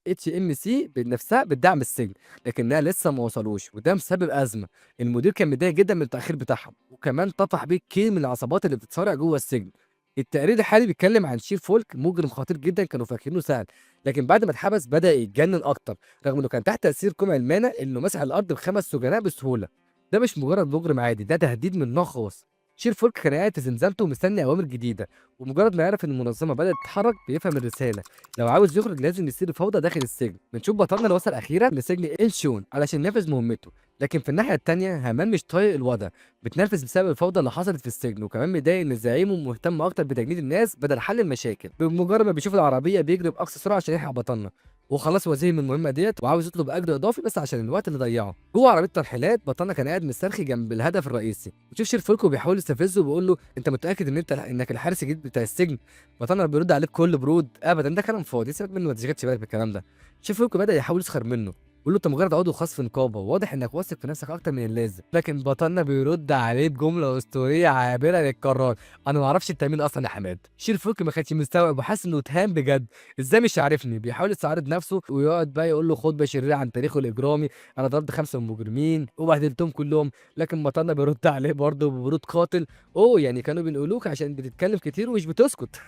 HMC بنفسها بتدعم السجن، لكنها لسه ما وصلوش وده مسبب ازمه. المدير كان متضايق جدا من التاخير بتاعهم، وكمان طفح بيه كتير من العصابات اللي بتتصارع جوه السجن. التقرير الحالي بيتكلم عن شير فولك مجرم خطير جدا كانوا فاكرينه سهل، لكن بعد ما اتحبس بدا يتجنن اكتر، رغم انه كان تحت تاثير كوم المانع انه مسح الارض بخمس سجناء بسهوله. ده مش مجرد مجرم عادي، ده تهديد من نوع خاص. شير فولك كان قاعد في زنزانته ومستني اوامر جديده، ومجرد ما يعرف ان المنظمه بدات تتحرك بيفهم الرساله، لو عاوز يخرج لازم يصير فوضى داخل السجن. بنشوف بطلنا اللي وصل اخيرا لسجن إلشون علشان ينفذ مهمته، لكن في الناحيه التانيه هامان مش طايق الوضع، بتنرفز بسبب الفوضى اللي حصلت في السجن، وكمان متضايق ان زعيمه مهتم اكتر بتجنيد الناس بدل حل المشاكل. بمجرد ما بيشوف العربيه بيجري باقصى سرعه عشان يلحق بطلنا، وخلاص هو زهق من المهمه ديت وعاوز يطلب اجر اضافي بس عشان الوقت اللي ضيعه. جوه عربيه ترحيلات بطلنا كان قاعد مسترخي جنب الهدف الرئيسي، وتشوف شير فولكو بيحاول يستفزه وبيقول له انت متاكد انك الحارس الجديد بتاع السجن؟ بطلنا بيرد عليه بكل برود ابدا ده كلام فاضي سيبك منه ما تشغلش بالك بالكلام ده. شير فولكو بدا يحاول يسخر منه، بيقول له انت مجرد عضو خاص في نقابه وواضح انك واثق في نفسك اكتر من اللازم، لكن بطلنا بيرد عليه بجمله اسطوريه عابره للكرار: انا ما اعرفش انت مين اصلا يا حماد. شير فولك ما كانش مستوعب وحاسس انه اتهان بجد، ازاي مش عارفني؟ بيحاول يستعرض نفسه ويقعد بقى يقول له خطبه شريره عن تاريخه الاجرامي: انا ضربت خمسه من المجرمين وبهدلتهم كلهم. لكن بطلنا بيرد عليه برضه ببرود قاتل: اوه يعني كانوا بينقلوك عشان بتتكلم كتير ومش بتسكت.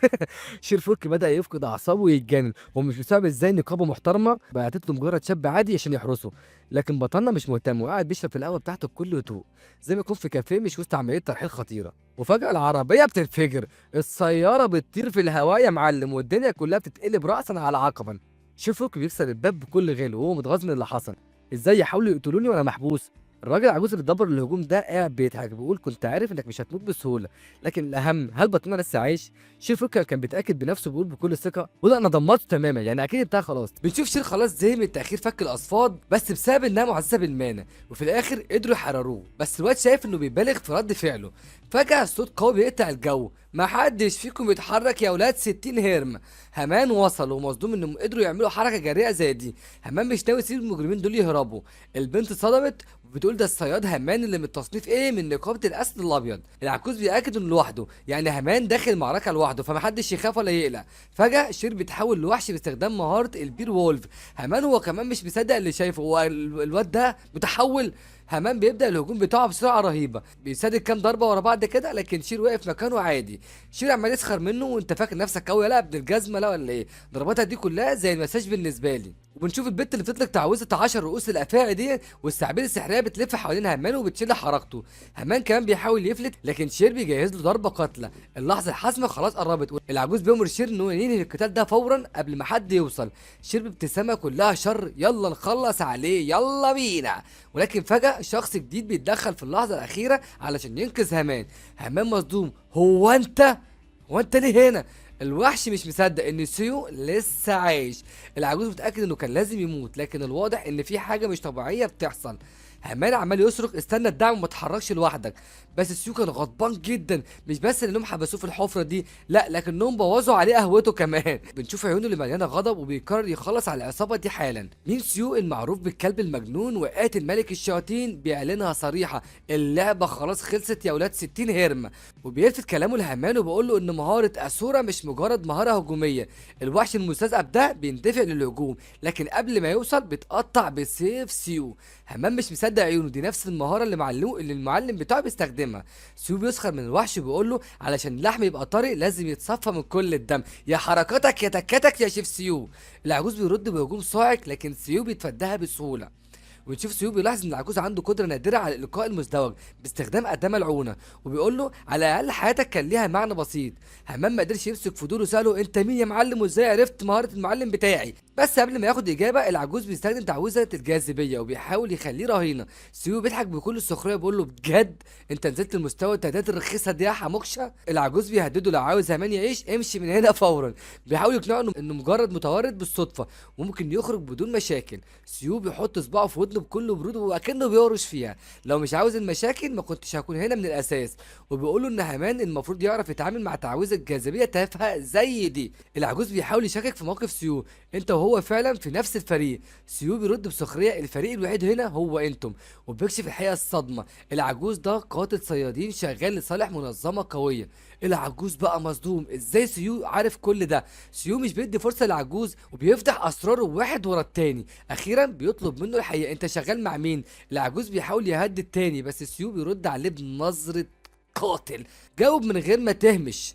شير فولك بدا يفقد اعصابه ويتجنن، ومش مستوعب ازاي نقابه محترمه بعتت له مجرد شاب عادي عشان يحرسه. لكن بطلنا مش مهتم وقاعد بيشرب في القهوه بتاعته بكل هدوء، زي ما يكون في كافيه مش وسط عمليه ترحيل خطيره. وفجاه العربيه بتنفجر، السياره بتطير في الهواء يا معلم، والدنيا كلها بتتقلب راسا على عقبا. شير فولك بيكسر الباب بكل غل وهو متغاظ من اللي حصل، ازاي يحاولوا يقتلوني وانا محبوس؟ الراجل العجوز اللي دبر الهجوم ده قاعد بيضحك بيقول كنت عارف انك مش هتموت بسهوله، لكن الاهم هل بطلنا لسه عايش؟ شير فولك كان بيتاكد بنفسه بيقول بكل ثقه: وده انا دمرته تماما يعني اكيد انتهى خلاص. بنشوف شير خلاص زي من التاخير فك الاصفاد بس بسبب انها معززه بالمانع، وفي الاخر قدروا يحرروه، بس الواد شايف انه بيبالغ في رد فعله. فجاه صوت قوي بيقطع الجو: ما حدش فيكم يتحرك يا ولاد 60 هرم. همان وصل ومصدوم انهم قدروا يعملوا حركه جريئه زي دي. همان مش ناوي يسيب المجرمين دول يهربوا. البنت صدمت وبتقول ده الصياد همان اللي من التصنيف ايه من نقابه الاسد الابيض. العكوز بيأكد انه لوحده، يعني همان داخل المعركه لوحده فمحدش يخاف ولا يقلق. فجاه شير بيتحول لوحش باستخدام مهاره البير وولف. همان هو كمان مش مصدق اللي شايفه، هو الواد ده متحول. همان بيبدا الهجوم بتاعه بسرعه رهيبه، بيسدد كام ضربه ورا بعض كده، لكن شير واقف مكانه عادي. شير عمال يسخر منه: وانت فاكر نفسك قوي لا ابن الجزمه لا ولا ايه؟ ضرباتها دي كلها زي المساج بالنسبه لي. وبنشوف البت اللي بتطلق تعويذه 10 رؤوس الافاعي دي، والثعابين السحريه بتلف حوالين همان وبتشيل حركته. همان كمان بيحاول يفلت، لكن شير بيجهز له ضربه قاتله. اللحظه الحاسمه خلاص قربت، العجوز بيأمر شير انه ينهي القتال ده فورا قبل ما حد يوصل. شير بابتسامه كلها شر: يلا نخلص عليه يلا بينا. ولكن فجاه شخص جديد بيتدخل في اللحظه الاخيره علشان ينقذ همان. همان مصدوم: هو انت ليه هنا؟ الوحش مش مصدق ان سيو لسه عايش. العجوز متاكد انه كان لازم يموت، لكن الواضح ان في حاجه مش طبيعيه بتحصل. همان عمال يصرخ: استنى الدعم وما تتحركش لوحدك. بس سيو كان غضبان جدا، مش بس انهم حبسوه في الحفره دي، لا لكنهم بوظوا عليه قهوته كمان. بنشوف عيونه اللي مليانه غضب وبيقرر يخلص على العصابه دي حالا. مين سيو المعروف بالكلب المجنون وقاتل ملك الشياطين بيعلنها صريحه: اللعبه خلاص خلصت يا ولاد 60 هرم. وبيلفت كلامه لهمان وبيقول له ان مهاره اسورا مش مجرد مهاره هجوميه. الوحش المستذئب ده بيندفع للهجوم، لكن قبل ما يوصل بيتقطع بسيف سيو. همان مش مصدق مصدق عيونه، دي نفس المهاره اللي المعلم بتاعه بيستخدمها. سيو بيسخر من الوحش وبيقول له علشان اللحم يبقى طري لازم يتصفى من كل الدم، يا حركاتك يا تكاتك يا شيف سيو. العجوز بيرد بهجوم صاعق لكن سيو بيتفاداها بسهوله. ونشوف سيو بيلاحظ ان العجوز عنده قدره نادره على الالقاء المزدوج باستخدام اداه ملعونه، وبيقول له على الاقل حياتك كان ليها معنى بسيط. همام ما قدرش يمسك فضوله وساله انت مين يا معلم وازاي عرفت مهاره المعلم بتاعي، بس قبل ما ياخد اجابه العجوز بيستخدم تعويذه الجاذبيه وبيحاول يخليه رهينه. سيو بيضحك بكل سخريه بيقول له بجد انت نزلت لمستوى التهديدات الرخيصه دي يا حموكشه. العجوز بيهدده لو عاوز زمان يعيش امشي من هنا فورا، بيحاول يقنعه انه مجرد متورط بالصدفه وممكن يخرج بدون مشاكل. سيو بيحط صباعه في ودنه بكل برود وكأنه بيهرش فيها، لو مش عاوز المشاكل ما كنتش هكون هنا من الاساس. وبيقول له ان همان المفروض يعرف يتعامل مع تعويذه الجاذبيه تافهه زي دي. العجوز بيحاول يشكك في موقف سيو، انت وهو فعلا في نفس الفريق. سيو بيرد بسخريه الفريق الوحيد هنا هو انتم، وبيكشف الحقيقه الصدمه، العجوز ده قاتل صيادين شغال لصالح منظمه قويه. العجوز بقى مصدوم، ازاي سيو عارف كل ده؟ سيو مش بيدي فرصه للعجوز وبيفتح اسراره واحد ورا التاني، اخيرا بيطلب منه الحقيقه انت شغال مع مين؟ العجوز بيحاول يهدد تاني بس سيو بيرد عليه بنظره قاتل، جاوب من غير ما تهمش.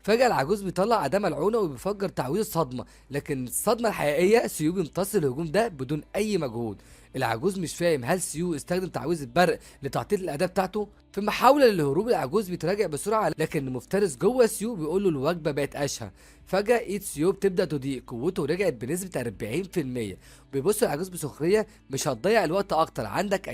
فجأة العجوز بيطلع أداة ملعونة وبيفجر تعويض صدمة، لكن الصدمة الحقيقية سيو بيمتص الهجوم ده بدون أي مجهود. العجوز مش فاهم هل سيو استخدم تعويذ البرق لتعطيل الأداة بتاعته؟ في محاولة للهروب العجوز بيتراجع بسرعة لكن المفترس جوه سيو بيقول له الوجبة بقت أشهى. فجأة ايد سيو بتبدأ تضيق، قوته رجعت بنسبة 40%. بيبص العجوز بسخرية مش هتضيع الوقت أكتر، عندك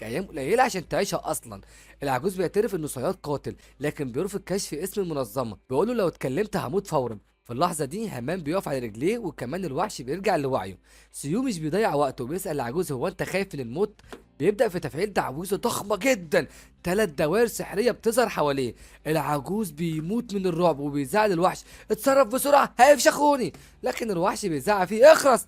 أيام قليلة عشان تعيشها أصلا. العجوز بيعترف إنه صياد قاتل لكن بيرفض كشف اسم المنظمة، بيقول له لو اتكلمت هموت فورا. في اللحظة دي همام بيقف على رجليه وكمان الوحش بيرجع لوعيه. سيو مش بيضيع وقته وبيسأل العجوز هو انت خايف من الموت؟ بيبدأ في تفعيل تعويذة ضخمة جدا، 3 دوائر سحرية بتظهر حواليه. العجوز بيموت من الرعب وبيزعل الوحش اتصرف بسرعة هيفشخوني، لكن الوحش بيزعق فيه اخرس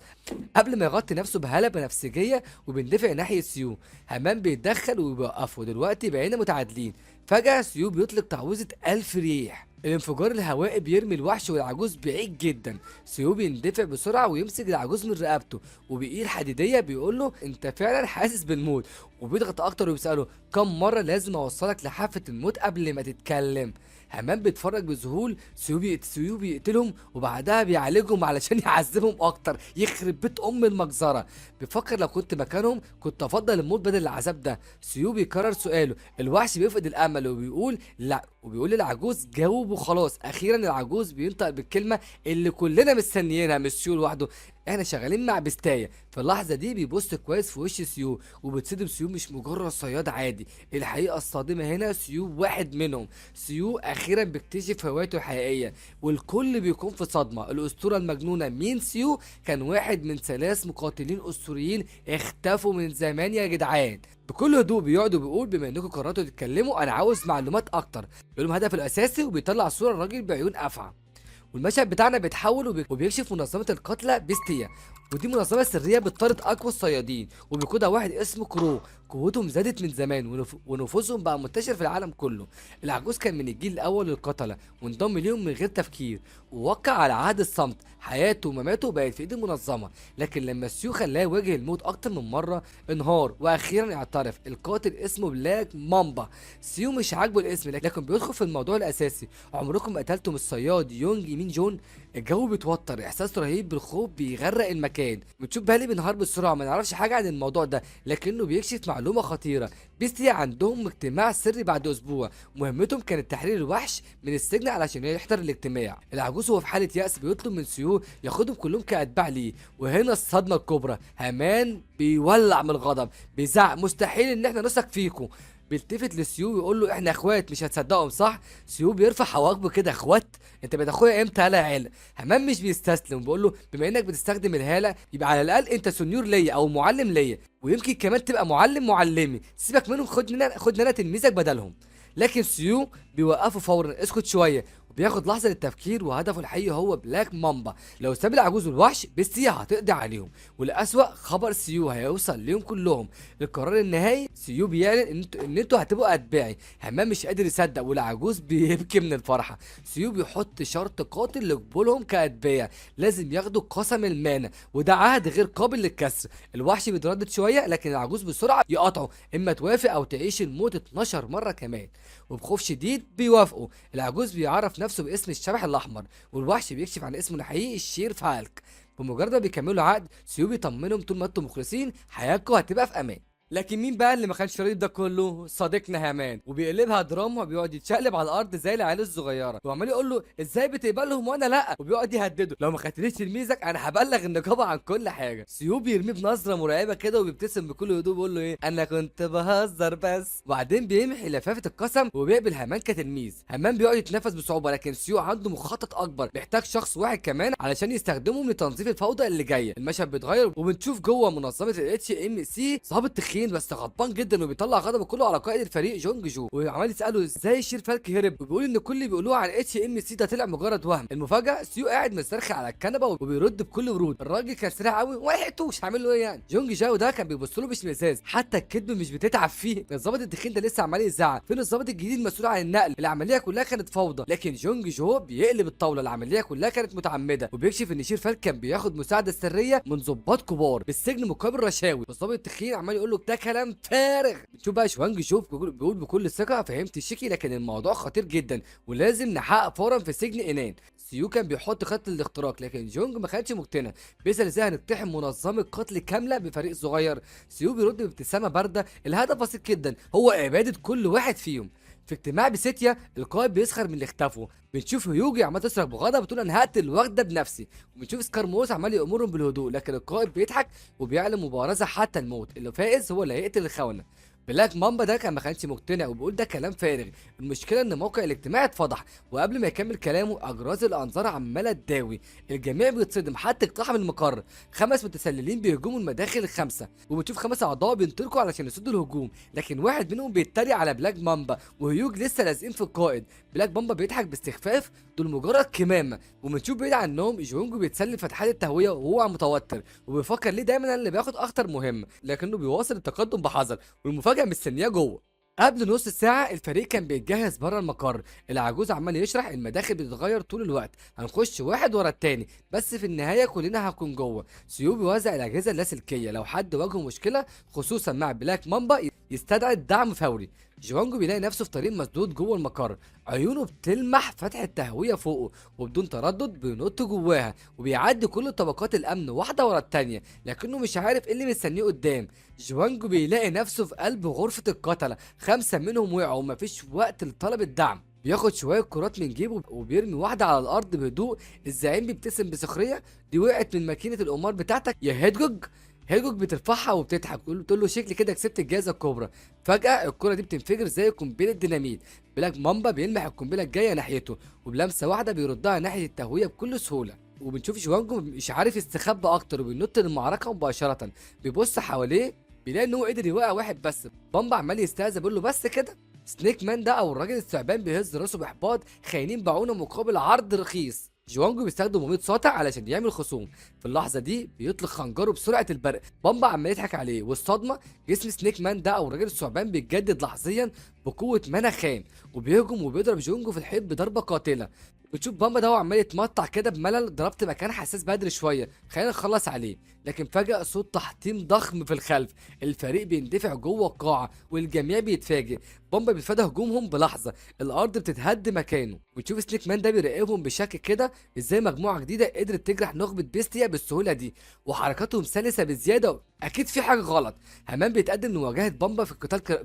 قبل ما يغطي نفسه بهالة بنفسجية وبيندفع ناحية سيو. همام بيتدخل وبيوقفه، دلوقتي بقينا متعادلين. فجأة سيو بيطلق تعويذة 1000 ريح، الانفجار الهوائي بيرمي الوحش والعجوز بعيد جدا. سيو بيندفع بسرعة ويمسك العجوز من رقبته وبإيد حديدية بيقول له انت فعلا حاسس بالموت، وبيضغط اكتر وبيسأله كم مرة لازم اوصلك لحافة الموت قبل ما تتكلم؟ همام بيتفرج بذهول. سيو بيقتلهم وبعدها بيعالجهم علشان يعذبهم اكتر، يخرب بيت المجزره. بيفكر لو كنت مكانهم كنت افضل الموت بدل العذاب ده. سيو بيكرر سؤاله، الوحش بيفقد الامل وبيقول لا، وبيقول للعجوز جاوب وخلاص. اخيرا العجوز بينطق بالكلمه اللي كلنا مستنيينها مش سيو لوحده، احنا شغالين مع بستايه. في اللحظه دي بيبص كويس في وش سيو وبتصدم سيو مش مجرد صياد عادي، الحقيقه الصادمه هنا سيو واحد منهم. سيو اخيرا بيكتشف هوايته الحقيقيه والكل بيكون في صدمه. الاسطوره المجنونه مين سيو كان واحد من 3 مقاتلين اسطوريين اختفوا من زمان يا جدعان. بكل هدوء بيقعد وبيقول بما انكم قررتوا تتكلموا انا عاوز معلومات اكتر، بيقول لهم هدفه الاساسي وبيطلع صوره الراجل بعيون افعى. والمشهد بتاعنا بيتحول وبيكشف منظمة القتلى بيستيا، ودي منظمة سرية بتطارد أقوى الصيادين وبيقودها واحد اسمه كرو. قوتهم زادت من زمان ونفوذهم بقى منتشر في العالم كله. العجوز كان من الجيل الأول للقتلة وانضم ليهم من غير تفكير ووقع على عهد الصمت، حياته ومماته بقت في ايد المنظمة. لكن لما سيو خلاه يواجه الموت أكتر من مرة انهار وأخيرا اعترف، القاتل اسمه بلاك مامبا. سيو مش عاجبه الاسم لكن بيدخل في الموضوع الأساسي، عمركم قتلتم الصياد يونج مين جون؟ الجو بيتوتر، احساس رهيب بالخوف بيغرق المكان. بتشوف بالي بينهار بسرعه ما نعرفش حاجه عن الموضوع ده لكنه بيكشف معلومه خطيره. بيستيا عندهم اجتماع سري بعد اسبوع، مهمتهم كانت تحرير الوحش من السجن علشان يحضر الاجتماع. العجوز هو في حاله يأس بيطلب من سيو ياخدهم كلهم كاتباع ليه، وهنا الصدمه الكبرى، هامان بيولع من الغضب بيزعق مستحيل ان احنا نثق فيكم. بيلتفت لسيو ويقول له احنا اخوات مش هتصدقهم صح؟ سيو بيرفع حواجبه كده، اخوات انت بقيت اخويا امتى يالا يا عيله؟ همام مش بيستسلم وبيقول له بما انك بتستخدم الهاله يبقى على الاقل انت سنيور ليا او معلم ليا، ويمكن كمان تبقى معلم معلمي، سيبك منهم خد لنا تلميذك بدلهم. لكن سيو بيوقفه فورا، اسكت شويه، بياخد لحظة للتفكير وهدفه الحقيقي هو بلاك مامبا. لو ساب العجوز والوحش بيستيا هتقضي عليهم، والأسوأ خبر سيو هيوصل ليهم كلهم. القرار النهائي سيو بيعلن ان انتوا هتبقوا اتباعي. همام مش قادر يصدق والعجوز بيبكي من الفرحة. سيو بيحط شرط قاتل لقبولهم كاتباع، لازم ياخدوا قسم المانا وده عهد غير قابل للكسر. الوحش بيتردد شوية لكن العجوز بسرعة يقاطعه، اما توافق او تعيش الموت 12 مرة كمان. وبخوف شديد بيوافقوا. العجوز بيعرف نفسه باسم الشبح الاحمر، والوحش بيكشف عن اسمه الحقيقي الشير فالك. بمجرد ما بيكملوا عقد سيو بيطمنهم طول ما انتم مخلصين حياتكم هتبقى في امان. لكن مين بقى اللي ما كانش راضي ده كله؟ صديقنا هامان، وبيقلبها دراما وبيقعد يتشقلب على الارض زي العيال الصغيره، وعمال يقول له ازاي بتقبلهم وانا لا، وبيقعد يهدده لو ما خدتليش تلميذك انا هبلغ النقابه عن كل حاجه. سيو بيرميه بنظره مرعبه كده وبيبتسم بكل هدوء بيقول له ايه انا كنت بهزر بس. وبعدين بيمحي لفافه القسم وبيقبل هامان كتلميذ. هامان بيقعد يتنفس بصعوبه لكن سيو عنده مخطط اكبر، بيحتاج شخص واحد كمان علشان يستخدمهم لتنظيف الفوضى اللي جايه. المشهد بيتغير وبنشوف جوه منظمه الاتش ام سي ضابط تخين بس غضبان جدا وبيطلع غضبه كله على قائد الفريق جونج جو، وعمال يساله ازاي شير فالك هرب، وبيقول ان كل اللي بيقولوه عن اتش ام سي ده طلع مجرد وهم. المفاجاه سيو قاعد مسترخي على الكنبه وبيرد بكل برود. الراجل كان سريع قوي وما لحقتوش، هعمل له ايه يعني؟ جونج جاو ده كان بيبص له باشمئزاز، حتى الكذب مش بتتعب فيه. الظابط التخين ده لسه عمال يزعق فين الظابط الجديد المسؤول عن النقل؟ العمليه كلها كانت فوضى. لكن جونج جو بيقلب الطاوله، العمليه كلها كانت متعمده، وبيكشف ان شير فالك كان بياخد مساعده سريه من ضباط كبار بالسجن مقابل رشاوي. والظابط التخين عمال يقول له ده كلام فارغ. شوف بقى شوانج شوف بيقول بكل ثقه فهمت الشيكي لكن الموضوع خطير جدا ولازم نحقق فورا في سجن انان. سيو كان بيحط خطه الاختراق لكن جونج ما كانش مقتنع، بيسال ازاي هنقتحم منظمه قتل كامله بفريق صغير. سيو بيرد بابتسامه بارده الهدف بسيط جدا هو اباده كل واحد فيهم. في اجتماع بسيتيا القائد بيسخر من اللي اختفوا. بنشوف هيوجي عمال تصرخ بغضب بتقول انا هقتل الوغده بنفسي، وبنشوف سكارموس عمال يامرهم بالهدوء لكن القائد بيضحك وبيعلن مبارزه حتى الموت، اللي فائز هو اللي هيقتل الخونه. بلاك مامبا ده كان ما كانش مقتنع وبيقول ده كلام فارغ. المشكله ان موقع الاجتماع اتفضح، وقبل ما يكمل كلامه اجراس الانظار عماله تداوي. الجميع بيتصدم حتى اقتحم المقر. 5 متسللين بيهجموا المداخل الخمسه، وبتشوف 5 اعضاء بينطلقوا علشان يصدوا الهجوم لكن واحد منهم بيتريق على بلاك مامبا وهيوج لسه لازقين في القائد. بلاك مامبا بيضحك باستخفاف دول مجرد كمامه. وبنشوف بعيد عنهم جونجو بيتسلم فتحات التهويه وهو متوتر وبيفكر ليه دايما اللي بياخد اخطر مهمه، لكنه بيواصل التقدم بحذر والمفاجاه مستنياه جوه. قبل نص ساعة الفريق كان بيتجهز بره المقر. العجوز عمال يشرح المداخل بتتغير طول الوقت، هنخش واحد ورا التاني بس في النهاية كلنا هنكون جوه. سيو بيوزع الأجهزة اللاسلكية لو حد واجهه مشكلة خصوصا مع بلاك مامبا يستدعي الدعم فوري. جوانجو بيلاقي نفسه في طريق مسدود جوه المقر، عيونه بتلمح فتحة تهوية فوقه وبدون تردد بينط جواها وبيعدي كل طبقات الأمن واحدة ورا التانية لكنه مش عارف ايه اللي مستنيه قدام. جوانجو بيلاقي نفسه في قلب غرفة القتلة، 5 منهم وقعوا ومفيش وقت لطلب الدعم. بياخد شوية كرات من جيبه وبيرمي واحدة على الأرض بهدوء. الزعيم بيبتسم بسخرية دي وقعت من ماكينة القمار بتاعتك يا هيدجوج. هيجوك بترفعها وبتضحك تقول له شكل كده كسبت الجائزه الكبرى. فجاه الكره دي بتنفجر زي قنبله ديناميت. بلاك مامبا بيلمح القنبله الجايه ناحيته وبلمسه واحده بيردها ناحيه التهويه بكل سهوله. وبنشوف جوانجو مش عارف يستخبى اكتر وبينط للمعركه مباشره. بيبص حواليه بيلاقي ان هو قدر يوقع واحد بس. بامبا عمال يستهزأ بيقول له بس كده. سنيك مان ده او الراجل الثعبان بيهز راسه باحباط، خاينين باعونا مقابل عرض رخيص. جوانجو بيستخدم مميت ساطع علشان يعمل خصوم. في اللحظه دي بيطلق خنجره بسرعه البرق. بامبا عمال يضحك عليه والصدمه جسم سنيك مان ده او الراجل الثعبان بيتجدد لحظيا بقوه مانا خام وبيهجم وبيضرب جونجو في الحيط بضربه قاتله. بتشوف بامبا ده هو عمال يتمطع كده بملل، ضربت مكان حساس بدري شويه خلينا نخلص عليه. لكن فجاه صوت تحطيم ضخم في الخلف، الفريق بيندفع جوه القاعه والجميع بيتفاجئ. بامبا بيتفادى هجومهم بلحظه، الارض بتتهد مكانه. وتشوف سنيك مان ده بيراقبهم بشكل كده ازاي مجموعه جديده قدرت تجرح نخبه بيستيا بالسهوله دي وحركاتهم سلسه بزياده. اكيد في حاجه غلط. همان بيتقدم لمواجهه بامبا في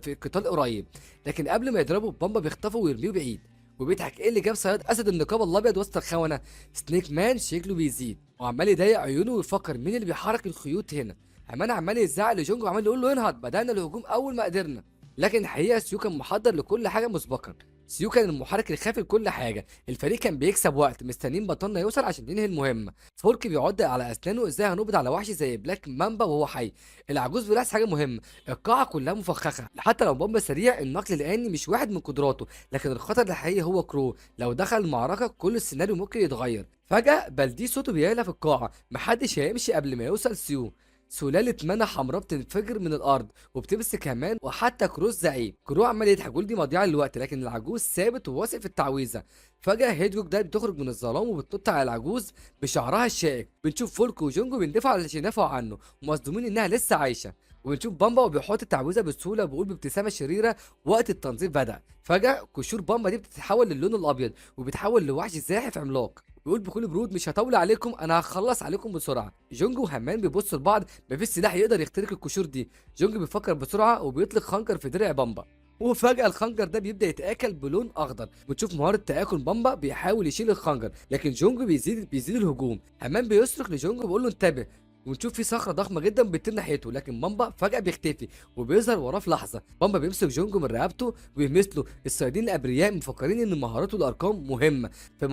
القتال قريب لكن قبل ما يضربه بامبا بيخطفه ويرميه بعيد وبيضحك ايه اللي جاب صياد اسد النقاب الابيض وسط الخونه. سنيك مان شكله بيزيد وعمال يضيق عيونه ويفكر مين اللي بيحرك الخيوط هنا. همان عمال يزعق لجونجو وعمال يقول له انهض بدانا الهجوم اول ما قدرنا. لكن الحقيقه سيو كان محضر لكل حاجه مسبقا. سيو كان المحرك الخافي لكل حاجه، الفريق كان بيكسب وقت مستنيين بطلنا يوصل عشان ينهي المهمه. فولك بيعض على اسنانه ازاي هنقبض على وحش زي بلاك مامبا وهو حي. العجوز بيلاحظ حاجه مهمه، القاعه كلها مفخخه، حتى لو بامبا سريع النقل الاني مش واحد من قدراته، لكن الخطر الحقيقي هو كرو. لو دخل المعركه كل السيناريو ممكن يتغير. فجاه بلدي صوته بيعلى في القاعه، محدش هيمشي قبل ما يوصل سيو. سلالة منى حمراء بتنفجر من الأرض وبتمسك كمان، وحتى كروس زعيم. كرو عمال يضحك يقول دي مضيعة للوقت، لكن العجوز ثابت وواثق في التعويذة. فجأة هيدجوك ده بتخرج من الظلام وبتنط على العجوز بشعرها الشائك. بنشوف فولك وجونجو بيندفعوا علشان يدافعوا عنه ومصدومين إنها لسه عايشة. وبنشوف بامبا وبيحط التعويذة بسهولة وبيقول بابتسامة شريرة وقت التنظيف بدأ. فجأة قشور بامبا دي بتتحول للون الأبيض وبتحول لوحش زاحف عملاق. بيقول بكل برود مش هطول عليكم، انا هخلص عليكم بسرعه. جونجو وهمان بيبصوا لبعض، مفيش سلاح يقدر يخترق القشور دي. جونجو بيفكر بسرعه وبيطلق خنجر في درع بامبا، وفجأة الخنجر ده بيبدأ يتآكل بلون أخضر. بنشوف مهارة تآكل بامبا بيحاول يشيل الخنجر، لكن جونجو بيزيد الهجوم. همان بيصرخ لجونجو بيقول له انتبه. ونشوف في صخرة ضخمة جدا بتطير ناحيته، لكن بامبا فجأة بيختفي وبيظهر وراه في لحظة. بامبا بيمسك جونجو من رقبته وبيمثله له. الصيادين الأبرياء مفكرين إن مهاراته الأرقام مهمة في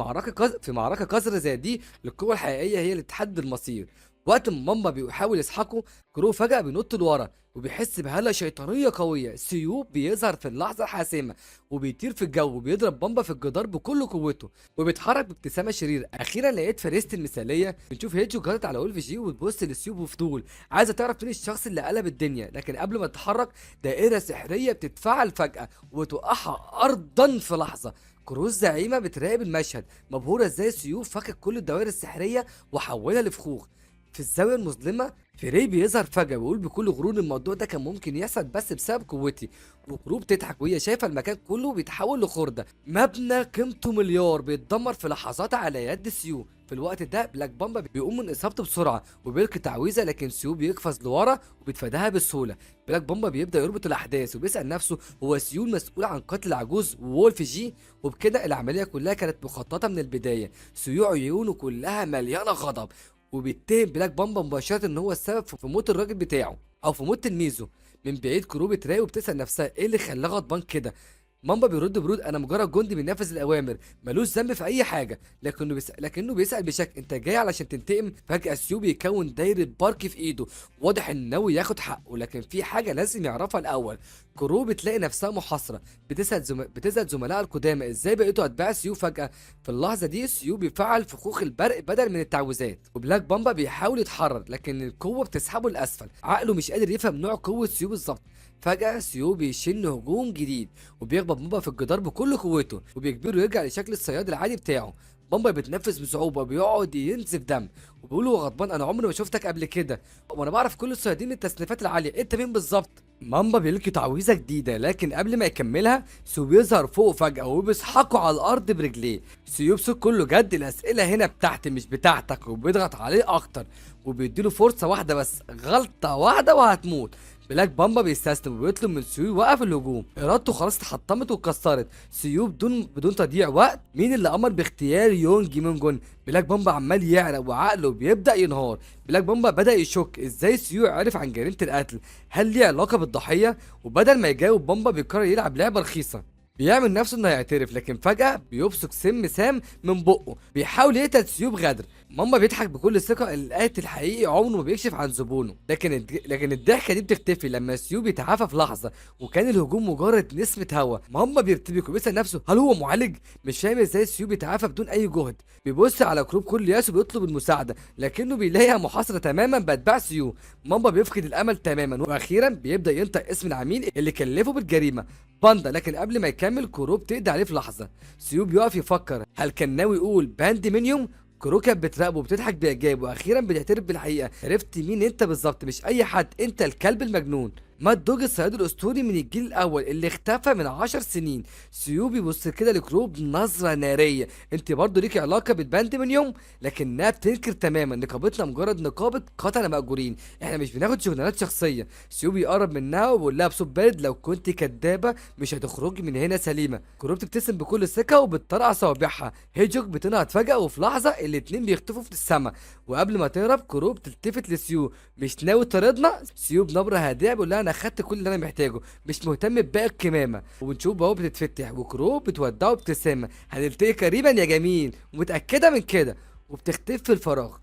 معركة قذرة زي دي. القوة الحقيقية هي اللي تحدد المصير. وقت ما بامبا بيحاول يسحقه، كرو فجأة بينط لورا وبيحس بهالة شيطانية قوية. سيو بيظهر في اللحظة الحاسمة وبيطير في الجو وبيضرب بامبا في الجدار بكل قوته وبيتحرك بابتسامة شريرة. أخيرا لقيت فريستي المثالية. بنشوف هيتشو جرت على ولف جي وتبص لسيو بفضول، عايزة تعرف مين الشخص اللي قلب الدنيا. لكن قبل ما تتحرك دائرة سحرية بتتفعل فجأة وتوقعها أرضا في لحظة. كروز زعيمة بتراقب المشهد مبهورة ازاي سيو فكك كل الدوائر السحرية وحولها لفخوخ. في الزاوية المظلمة فري بيظهر فجأة ويقول بكل غرور الموضوع ده كان ممكن يحصل بس بسبب قوتي. وكرو بتضحك وهي شايفة المكان كله بيتحول لخردة. مبنى قيمته مليار بيتدمر في لحظات على يد سيو. في الوقت ده بلاك بامبا بيقوم من اصابته بسرعه وبيلقي تعويذه، لكن سيو بيقفز لورا وبيتفاداها بسهوله. بلاك بامبا بيبدا يربط الاحداث وبيسال نفسه هو سيو المسؤول عن قتل العجوز وولف جي؟ وبكده العمليه كلها كانت مخططه من البدايه. سيو عيونه كلها مليانه غضب وبيتهم بلاك بامبا مباشره ان هو السبب في موت الراجل بتاعه او في موت تلميذه. من بعيد كرو بتراقب وبتسال نفسها ايه اللي خلاه غضبان كده. مامبا بيرد برود انا مجرد جندي بينفذ الاوامر ملوش ذنب في اي حاجه. لكنه بيسال بشك انت جاي علشان تنتقم؟ فجاه سيو بيكون دايره بارك في ايده، واضح انه ناوي ياخد حقه. لكن في حاجه لازم يعرفها الاول. كرو بتلاقي نفسها محاصره، بتسال زملائها القدامى ازاي بقيتوا اتباع سيو فجاه. في اللحظه دي سيو بيفعل فخوخ البرق بدل من التعويذات، وبلاك بامبا بيحاول يتحرر لكن القوه بتسحبه لاسفل. عقله مش قادر يفهم نوع قوه سيو بالظبط. فجأة سيو بيشن هجوم جديد وبيخبط بامبا في الجدار بكل قوته وبيجبره يرجع لشكل الصياد العادي بتاعه. بامبا بيتنفس بصعوبة وبيقعد ينزف دم وبيقول له غضبان انا عمري ما شفتك قبل كده، وانا بعرف كل الصيادين من التصنيفات العالية، انت مين بالظبط؟ مامبا بيلقي تعويذة جديدة لكن قبل ما يكملها سيو بيظهر فوق فجأة وبيسحقه على الأرض برجليه. سيو بصوت كله جد الأسئلة هنا بتاعتي مش بتاعتك، وبيضغط عليه أكتر وبيديله فرصة واحدة بس، غلطة واحدة وهتموت. بلاك بامبا بيستسلم وبيطلب من سيو يوقف الهجوم، ارادته خلاص اتحطمت واتكسرت. سيو بدون تضييع وقت مين اللي امر باختيار يونج مين جون؟ بلاك بامبا عمال يعرق وعقله بيبدا ينهار. بلاك بامبا بدا يشك ازاي سيو عرف عن جريمه القتل، هل ليه علاقه بالضحيه؟ وبدل ما يجاوب بامبا بيقرر يلعب لعبه رخيصه، بيعمل نفسه انه يعترف لكن فجأة بيبصق سام من بقه بيحاول يقتل سيو بغدر. ماما بيضحك بكل ثقة ان القاتل الحقيقي عمره ما بيكشف عن زبونه، لكن الضحكة دي بتختفي لما سيو بيتعافى في لحظة وكان الهجوم مجرد نسمة هوا. ماما بيرتبك وبيسأل نفسه هل هو معالج؟ مش فاهم ازاي سيو بيتعافى بدون اي جهد. بيبص على كروب كل ياس وبيطلب المساعدة لكنه بيلاقيها محاصرة تماما باتباع سيو. ماما بيفقد الامل تماما واخيرا بيبدأ ينطق اسم العميل اللي كلفه بالجريمة، باندا. لكن قبل ما يكمل كورو بتقضي عليه في لحظه. سيو بيقف يفكر هل كان ناوي يقول بانديمينيوم؟ كورو كانت بتراقبه وبتضحك باعجاب واخيرا بتعترف بالحقيقه، عرفت مين انت بالظبط، مش اي حد، انت الكلب المجنون. مات دوج الصياد الاسطوري من الجيل الاول اللي اختفى من 10 سنين. سيو بيبص كده لكرو بنظره ناريه، انت برضه ليكي علاقه بالبانديمينيوم؟ لكنها بتنكر تماما، نقابتنا مجرد نقابه قتله ماجورين، احنا مش بناخد شغلانات شخصيه. سيو بيقرب منها وبيقول لها بصوت بارد لو كنت كدابه مش هتخرجي من هنا سليمه. كرو بتبتسم بكل ثقه وبتطرقع صوابعها. هيجوك بتنهض فجاه وفي لحظه الاتنين بيختفوا في السماء، وقبل ما تهرب كرو بتلتفت لسيو مش ناوي تطاردنا؟ سيو بنبره هادئه بيقول لها انا اخدت كل اللي انا محتاجه، مش مهتم بباقي الكمامه. وبنشوف بوابه بتتفتح وكرو بتودعه ابتسامه، هنلتقي قريبا يا جميل، ومتاكده من كده، وبتختفي في الفراغ.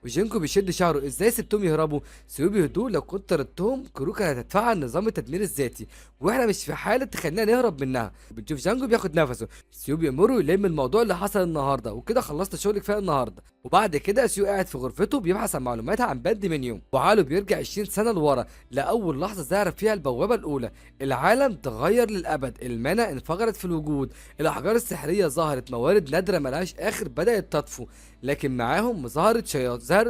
وجينكو بيشد شعره، ازاي سبتهم يهربوا؟ سيو بهدوء، لو كنت طردتهم كرو كانت هتفعل نظام التدمير الذاتي، واحنا مش في حاله تخلينا نهرب منها. بنشوف جانجو بياخد نفسه، سيو بيأمره يلم الموضوع اللي حصل النهارده، وكده خلصت شغل كفايه النهارده. وبعد كده سيو قاعد في غرفته بيبحث عن معلومات عن باند منيوم، وعقله بيرجع 20 سنه لورا لاول لحظه ظهر فيها البوابه الاولى. العالم اتغير للابد، المانا انفجرت في الوجود، الاحجار السحريه ظهرت، موارد نادره ملهاش اخر بدات تطفو، لكن معاهم ظهرت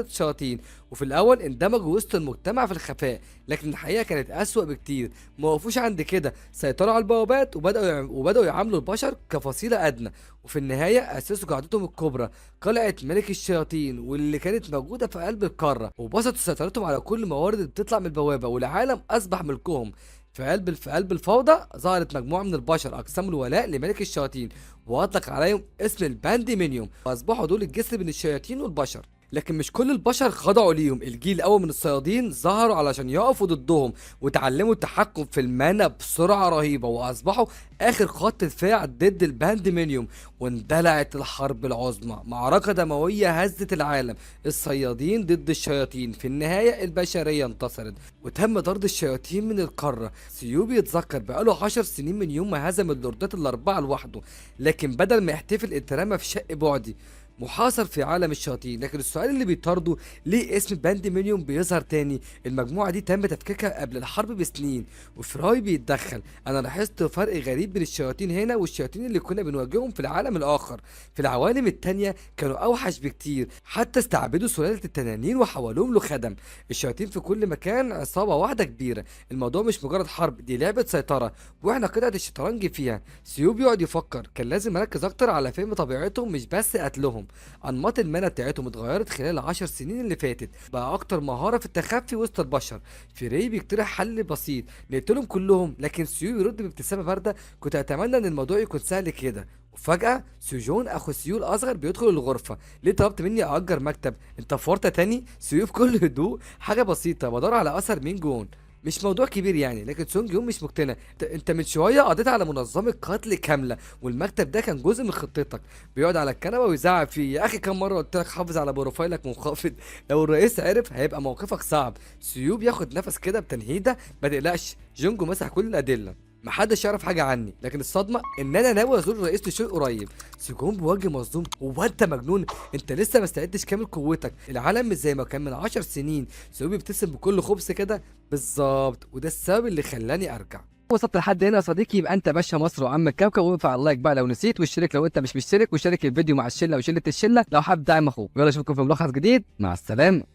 شياطين. وفي الاول اندمجوا وسط المجتمع في الخفاء، لكن الحقيقه كانت اسوأ بكتير. ما وقفوش عند كده، سيطروا على البوابات وبداوا يعاملوا البشر كفصيله ادنى. وفي النهايه اسسوا قاعدتهم الكبرى، قلعه ملك الشياطين، واللي كانت موجوده في قلب القاره، وبسطوا سيطرتهم على كل الموارد اللي بتطلع من البوابه، والعالم اصبح ملكهم. في قلب الفوضى ظهرت مجموعه من البشر اقسموا الولاء لملك الشياطين، واطلق عليهم اسم البانديمينيوم، واصبحوا دول الجسر بين الشياطين والبشر. لكن مش كل البشر خضعوا ليهم، الجيل الاول من الصيادين ظهروا علشان يقفوا ضدهم، وتعلموا التحكم في المانا بسرعه رهيبه، واصبحوا اخر خط دفاع ضد البانديمينيوم. واندلعت الحرب العظمى، معركه دمويه هزت العالم، الصيادين ضد الشياطين. في النهايه البشريه انتصرت، وتم طرد الشياطين من القاره. سيوبي يتذكر بقاله 10 سنين من يوم ما هزم اللوردات الاربعه لوحده، لكن بدل ما يحتفل اترمى في شق بعدي محاصر في عالم الشياطين. لكن السؤال اللي بيطارده، ليه اسم بانديمينيوم بيظهر تاني؟ المجموعه دي تم تفكيكها قبل الحرب بسنين، وفراي بيتدخل. انا لاحظت فرق غريب بين الشياطين هنا والشياطين اللي كنا بنواجههم في العالم الاخر. في العوالم التانية كانوا اوحش بكتير، حتى استعبدوا سلاله التنانين وحولوهم لخدم. الشياطين في كل مكان عصابه واحده كبيره، الموضوع مش مجرد حرب، دي لعبه سيطره، واحنا قطعه الشطرنج فيها. سيو بيقعد يفكر، كان لازم اركز اكتر على فهم طبيعتهم مش بس قتلهم. انماط المانا بتاعتهم اتغيرت خلال ال10 سنين اللي فاتت، بقى اكتر مهاره في التخفي وسط البشر. فيري بيقترح حل بسيط، نقتلهم كلهم، لكن سيو يرد بابتسامه بارده، كنت اتمنى ان الموضوع يكون سهل كده. وفجأة سيجون اخو سيو الاصغر بيدخل الغرفة، ليه طلبت مني اجر مكتب؟ انت في ورطة تاني؟ سيو بكل هدوء، حاجة بسيطة، بدور على اثر مين جون، مش موضوع كبير يعني. لكن سونج يون مش مقتنع، انت من شويه قضيت على منظمه قتل كامله، والمكتب ده كان جزء من خطتك. بيقعد على الكنبه ويزعق فيه، يا اخي كم مره قلت لك حافظ على بروفايلك منخفض، لو الرئيس عرف هيبقى موقفك صعب. سيوب ياخد نفس كده بتنهيده، ما تقلقش، جونجو مسح كل الادله، محدش يعرف حاجه عني. لكن الصدمه ان انا ناوي ازور الرئيس لشيء قريب. سيجون بيواجه مصدوم، هو انت مجنون؟ انت لسه ما استعدتش كامل قوتك، العالم مش زي ما كان من 10 سنين. سيجون بيبتسم بكل خبث كده، بالظبط، وده السبب اللي خلاني ارجع. وصلت لحد هنا يا صديقي، يبقى انت باشا مصر وعم الكوكب، وانفع اللايك بقى لو نسيت، واشترك لو انت مش مشترك، وشارك الفيديو مع الشله وشله الشله لو حابب دعم اخوك. يلا اشوفكم في ملخص جديد، مع السلامه.